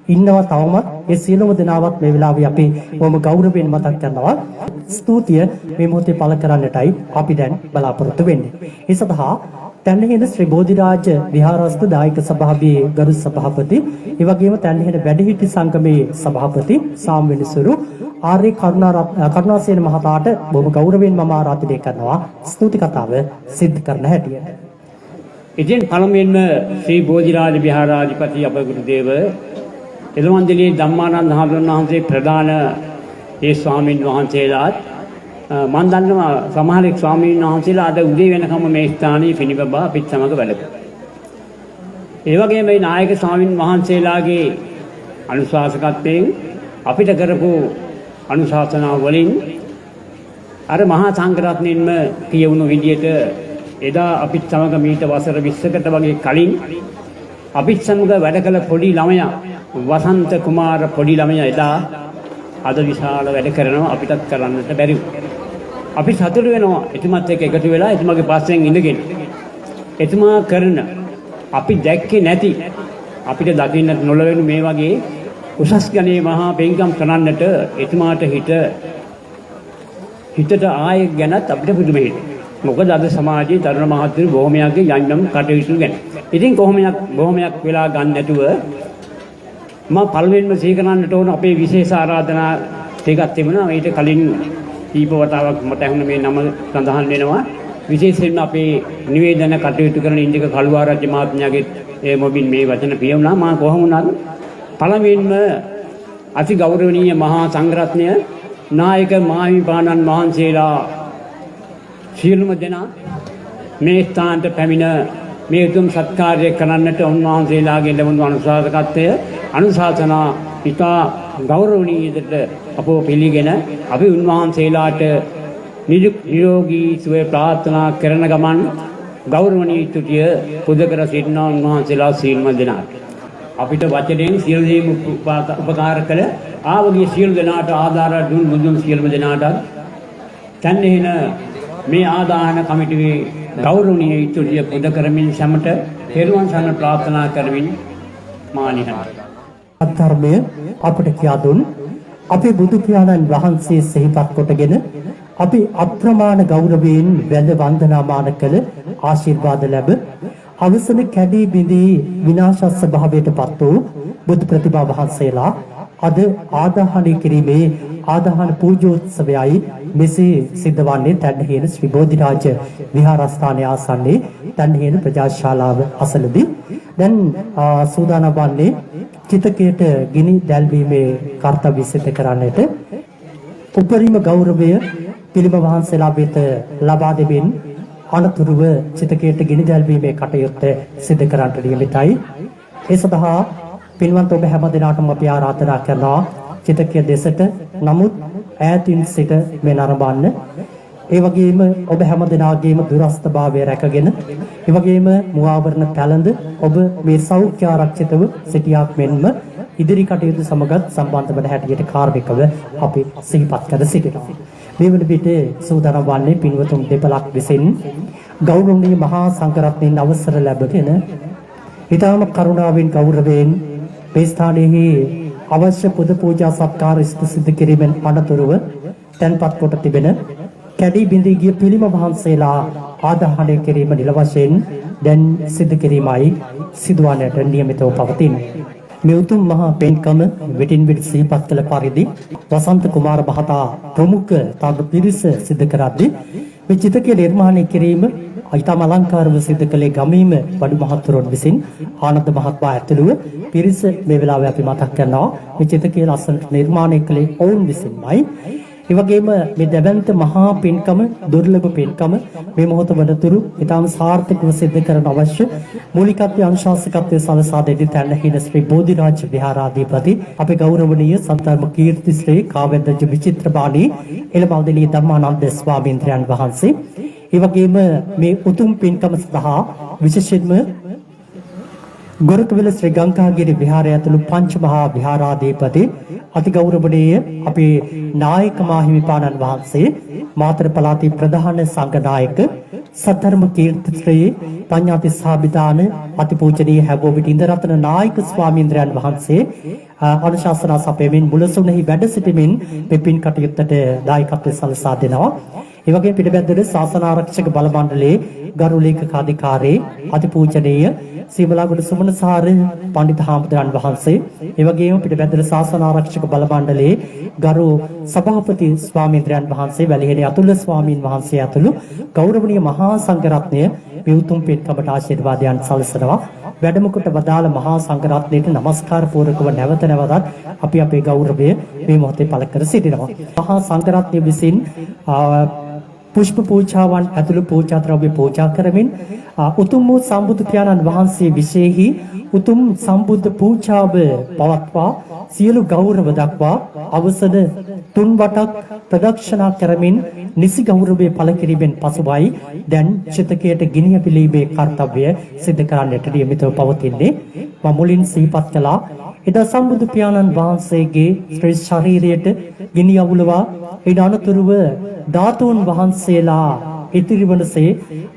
ඉන්නවා තවමත් ඒ සියලුම දෙනාවත් මේ වෙලාවේ අපි බොහොම ගෞරවයෙන් මතක් කරනවා. ස්තුතිය මේ මොහොතේ පළ කරන්නටයි අපි දැන් බලාපොරොත්තු වෙන්නේ. ඒ සඳහා තැන්හෙන ශ්‍රී බෝධිරාජ විහාරස්ථ දායක සභාවේ ගරු සභාපති, ඒ වගේම තැන්හෙන වැඩිහිටි සංගමේ සභාපති සාම්වෙනිසුරු ආර්ය කරුණාසේන මහතාට බොහොම ගෞරවයෙන් මම ආරාධනය කරනවා ස්තුති කතාව සිද්ධ කරන හැටියට. ඉතින් පළමුවෙන්ම ශ්‍රී බෝධිරාජ විහාරාධිපති අපේ ගුරුදේව එළවන්දලේ ධම්මානන්ද හාමුදුරන් වහන්සේ ප්‍රධාන ඒ ස්වාමීන් වහන්සේලාත් මම දන්නවා සමහර ස්වාමීන් වහන්සේලා අද උදේ වෙනකම් මේ ස්ථානයේ පිණිබබා අපිත් සමග වැඩ කරා. ඒ වගේම මේ නායක ස්වාමීන් වහන්සේලාගේ අනුශාසකත්වයෙන් අපිට කරපු අනුශාසනා වලින් අර මහා සංඝරත්නයෙන්ම කියවුණු විදියට එදා අපිත් සමග මීට වසර 20කට වගේ කලින් අපිත් සමග වැඩ කළ පොඩි ළමයා වසන්ත කුමාර පොඩි ළමයා එදා අද විශාල වැඩ කරනවා අපිටත් කරන්නට බැරි වුණා. අපි සතුටු වෙනවා එතුමත් එක්ක එකතු වෙලා එතුමාගේ පස්සෙන් ඉඳගෙන. එතුමා කරන අපි දැක්කේ නැති අපිට දකින්නට නොලවෙන මේ වගේ උසස් ගණේ මහා පින්කම් කරන්නට එතුමාට හිතට ආයෙ ගැනත් අපිට පුදුම හිතෙනවා. මොකද අද සමාජයේ තරුණ මහත්තුරු බොහොමයක්ගේ යන්නම් කටයුතු ගැන. ඉතින් බොහොමයක් වෙලා ගන්න නැතුව මම පළවෙනිම සීකරන්නට ඕන අපේ විශේෂ ආරාධනා ටිකක් තිබුණා. ඊට කලින් දීප වතාවක් මට ඇහුණ මේ නම සඳහන් වෙනවා. විශේෂයෙන්ම අපේ නිවේදන කටයුතු කරන ඉන්දික කළුආරච්චි මහත්මයාගේ ඒ මොබින් මේ වචන පියවුණා. මම කොහොම වුණත් පළවෙනිම අති ගෞරවනීය මහා සංඝරත්නය නායක මාහිමිපාණන් වහන්සේලා සියලුම දෙනා මේ ස්ථානට පැමිණ මේ උතුම් සත්කාරය කරන්නට උන්වහන්සේලාගේ ලැබුණු අනුශාසනා ඉතා ගෞරවණීයකට අපෝ පිළිගෙන අපි උන්වහන්සේලාට නිරෝගී සුවය ප්‍රාර්ථනා කරන ගමන් ගෞරවණීය ස්තුතිය පුද කර සිටිනා උන්වහන්සේලා සියලුම දෙනාට අපිට වචනයෙන් සියලු දේ උපකාර කළ ආවගේ සියලු දෙනාට ආධාර දුන් බුදුන් සියලුම දෙනාට තන්නෙහින මේ ආදාන කමිටුවේ ගෞරවනීය ඉතුරිය පුද කරමින් සමට පෙරවන් සරණ ප්‍රාර්ථනා කරමින් මානිහයි. ධර්මය අපට කියා දුන් අපේ බුදු පියාණන් වහන්සේ සිහිපත් කොටගෙන අපි අප්‍රමාණ ගෞරවයෙන් වැඳ වන්දනාමාන කළ ආශිර්වාද ලැබ අවසන කැඩී බිඳී විනාශ ස්වභාවයටපත් වූ බුදු ප්‍රතිමා වහන්සේලා අද ආදාහනය කිරීමේ ආදාහන පූජෝත්සවයයි මෙසේ සිද්ධවන්නේ තැන්හේන ශ්‍රී බෝධිරාජ විහාරස්ථානයේ ආසන්නයේ තැන්හේන ප්‍රජාශාලාව අසලදී දැන් සූදානම් වන්නේ චිතකයට ගිනි දැල්වීමේ කාර්යය සිදු කරන්නට උපරිම ගෞරවය පිළිම වහන්සේලා වෙත ලබා දෙමින් අනතුරුව චිතකයට ගිනි දැල්වීමේ කටයුත්ත සිදු කරන්නට නියමිතයි. ඒ සඳහා පින්වන්ත ඔබ හැම දිනකටම අපි ආරාධනා කරනවා චිතකය දෙසට නමුත් ඈතින් සිට මේ නරඹන්න. ඒ වගේම ඔබ හැම දිනාගේම දුරස්ථභාවය රැකගෙන ඒ වගේම මුවාවරණ පැලඳ ඔබ මේ සෞඛ්‍ය ආරක්ෂිතව සිටියාක් මෙන්ම ඉදිරි කටයුතු සමගත් සම්බන්ධ වන හැටියට කාර්මිකව අපි සිහිපත් කර සිටිනවා. මේ වන විට සූදානම් වන්නේ පින්වතුන් දෙපළක් විසින් ගෞරවනීය මහා සංඝරත්නයන් අවසර ලැබගෙන ඊටම කරුණාවෙන් ගෞරවයෙන් මේ ස්ථානයේ අවශ්‍ය පුද පූජා සත්කාර සිදු කිරීමෙන් අනතුරුව තැන්පත් කොට තිබෙන කැඩී බිඳී ගිය පිළිම වහන්සේලා ආදාහනය කිරීම නිල වශයෙන් දැන් සිදු කිරීමයි සිදුවන්නට නියමිතව පවතින්නේ. මේ උතුම් මහා පෙන්කම විටින් විට සිහිපත් කළ පරිදි වසන්ත කුමාර මහතා ප්‍රමුඛ තව පිරිස සිදු කරද්දී මේ චිතකය නිර්මාණය කිරීම ඊටම අලංකාරව සිදු කළේ ගමීම වඩු මහතුරුන් විසින් ආනන්ද මහත්මයා ඇතුළුව පිරිස මේ වෙලාවේ අපි මතක් කරනවා මේ චිතකය ලස්සනට නිර්මාණය කළේ ඔවුන් විසින්මයි. ඒ වගේම මේ දැවැන්ත මහා පින්කම දුර්ලභ පින්කම මේ මොහොත වනතුරු ඊටම සාර්ථකව සිදු කරන අවශ්‍ය මූලිකත්වයේ අනුශාසකත්වයේ සලසා දෙති තැන්හින ශ්‍රී බෝධිරාජ විහාරාධිපති අපේ ගෞරවනීය සද්ධර්ම කීර්ති ශ්‍රී කාව්‍යද්ද විචිත්‍රබාණී එළමල්දෙණිය ධම්මානන්ද ස්වාමීන්ද්‍රයන් වහන්සේ ඒ වගේම මේ උතුම් පින්කම සඳහා විශේෂයෙන්ම ගොරකවිල ශ්‍රී ගංගාගිරි විහාරය ඇතුළු පංච මහා විහාරාධිපති අතිගෞරවනීය අපේ නායක මාහිමිපාණන් වහන්සේ මාතර පළාතේ ප්‍රධාන සංඝ නායක සද්ධර්ම කීර්ති ශ්‍රී පඤ්ඤාති සාබිදාන අතිපූජනීය හැබෝවිට ඉන්දරත්න නායක ස්වාමීන්ද්‍රයන් වහන්සේ අනුශාසනා සපයමින් මුලසුනෙහි වැඩ සිටමින් මේ පින් කටයුත්තට දායකත්වය සලසා දෙනවා. ඒ වගේම පිටබැද්දේ ශාසන ආරක්ෂක බල මණ්ඩලයේ ගරු ලේකකාධිකාරී අතිපූජනීය සීමලාගොඩ සුමනසාර පඬිත හාමුදුරන් වහන්සේ ඒ වගේම පිටබැද්දේ ශාසන ආරක්ෂක බල මණ්ඩලයේ ගරු සභාපති ස්වාමීන්ද්‍රයන් වහන්සේ වැලිහෙළේ අතුල ස්වාමීන් වහන්සේ ඇතුළු ගෞරවනීය මහා සංඝරත්නය මේ උතුම් පින්කමට ආශිර්වාදයන් සලසනවා. වැඩම කොට වදාළ මහා සංඝරත්නයට নমස්කාර පූර්වකව නැවත නැවතත් අපි අපේ ගෞරවය මේ මොහොතේ පළ කර සිටිනවා. මහා සංඝරත්නය විසින් පුෂ්ප පූජාවන් ඇතුළු පූජා ද්‍රව්‍ය පූජා කරමින් උතුම් වූ සම්බුදු පියාණන් වහන්සේ විශේෂෙහි උතුම් සම්බුද්ධ පූජාව පවත්වා සියලු ගෞරව දක්වා අවසද 3 වටක් ප්‍රදක්ෂිනා කරමින් නිසි ගෞරවය පළ කිරීමෙන් පසුවයි දැන් චිතකයට ගිනි පිළීමේ කාර්යය සිදු කරන්නට නියමිතව පවතින්නේ. මම මුලින් සිහිපත් කළා එදා සම්බුදු පියාණන් වහන්සේගේ ශ්‍රී ශරීරයට ගිනි අවුලවා ඒ අනතුරුව ධාතුන් වහන්සේලා ඉතිරිවනසේ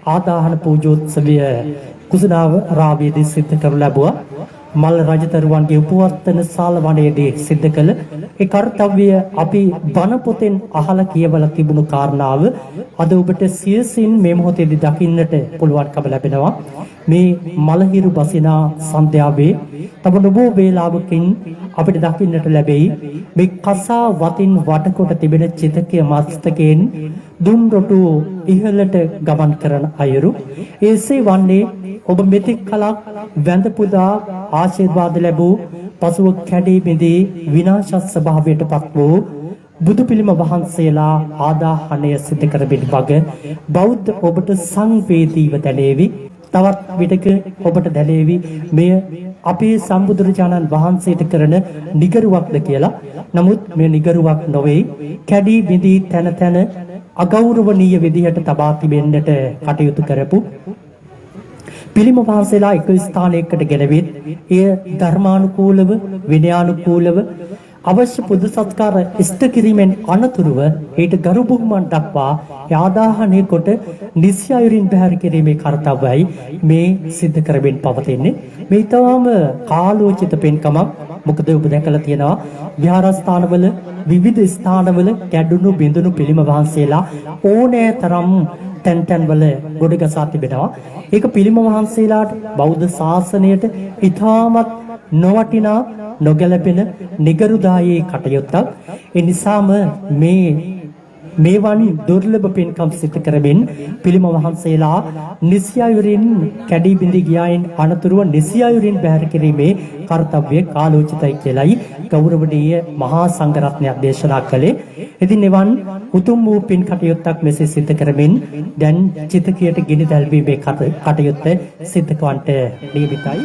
ආදාහන පූජෝත්සවය කුසනාව රාවයේදී සිදු කරනු ලැබුවා. මල් රජතරුවන්ගේ උපවර්තන ශාල වනයේදී සිදු කළ ඒ කාර්යය අපි බණ පොතෙන් අහලා කියවලා තිබුණු කාරණාව අද ඔබට සියසින් මේ මොහොතේදී දකින්නට පුළුවන්කම ලැබෙනවා. මේ මලහිරු බසිනා සන්ධ්‍යාවේ තව නොබෝ වේලාවකින් අපිට දකින්නට ලැබෙයි මේ කසා වතින් වටකොට තිබෙන චිතකය මස්තකයෙන් දුම් රොටු ඉහළට ගමන් කරන අයුරු. එසේ වන්නේ ඔබ මෙතෙක් කලක් වැඳ පුදා ආශිර්වාද ලැබූ පසුව කැඩී බිඳී විනාශ ස්වභාවයටපත් වූ බුදු පිළිම වහන්සේලා ආදාහනය සිදු කරමින් වග බෞද්ධ ඔබට සංවේදීව දැනේවි. තවත් විටක ඔබට දැනේවි මෙය අපේ සම්බුදුරජාණන් වහන්සේට කරන නිගරුවක්ද කියලා. නමුත් මේ නිගරුවක් නොවේ. කැඩී බිඳී තන තන අගෞරවනීය විදිහට තබා තිබෙන්නට කටයුතු කරපු පිළිම වහන්සේලා එක ස්ථානයකට ගෙනවිත් එය ධර්මානුකූලව විනයානුකූලව අවශ්‍ය පුද සත්කාර ඉෂ්ට කිරීමෙන් අනතුරුව ඊට ගරු බුහුමන් දක්වා ආදාහනය කොට නිසි අයුරින් බැහැර කිරීමේ කාර්යයයි මේ සිද්ධ කරමින් පවතින්නේ. මේ ඊටාම කාලෝචිත පින්කමක්. මොකද ඔබ දැකලා තියෙනවා විහාරස්ථානවල විවිධ ස්ථානවල කැඩුණු බිඳුණු පිළිම වහන්සේලා ඕනෑ තරම් තැන් වල ගොඩගසා තිබෙනවා. ඒක පිළිම වහන්සේලාට බෞද්ධ ශාසනයට ඉතාමත් නොවටිනා නොගැලපෙන නිගරුදායේ කටයුත්තක්. ඒ නිසාම මේවන් දුර්ලභ පින්කම් සිදු කරමින් පිළිම වහන්සේලා නිසි අයුරින් කැඩී බිඳී ගියායින් අනතුරුව නිසි අයුරින් බැහැර කිරීමේ කාර්යය කාලෝචිතයි කියලයි ගෞරවනීය මහා සංඝරත්නය දේශනා කළේ. ඉතින් එවන් උතුම් වූ පින් කටයුත්තක් මෙසේ සිදු කරමින් දැන් චිතකයට ගිනි දැල්වීමේ කටයුත්ත සිදු කරන්නට නියමිතයි.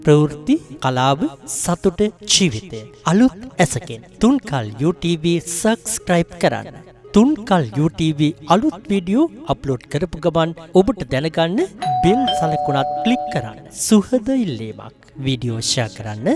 ප්‍රවෘත්ති කලාව සතුට ජීවිතය අලුත් ඇසකින් තුන්කල් UTV සබස්ක්‍රයිබ් කරන්න. තුන්කල් UTV අලුත් වීඩියෝ අප්ලෝඩ් කරපු ගමන් ඔබට දැනගන්න බෙල් සලකුණත් ක්ලික් කරන්න. සුහද ඉල්ලීමක්. වීඩියෝ ෂෙයා කරන්න.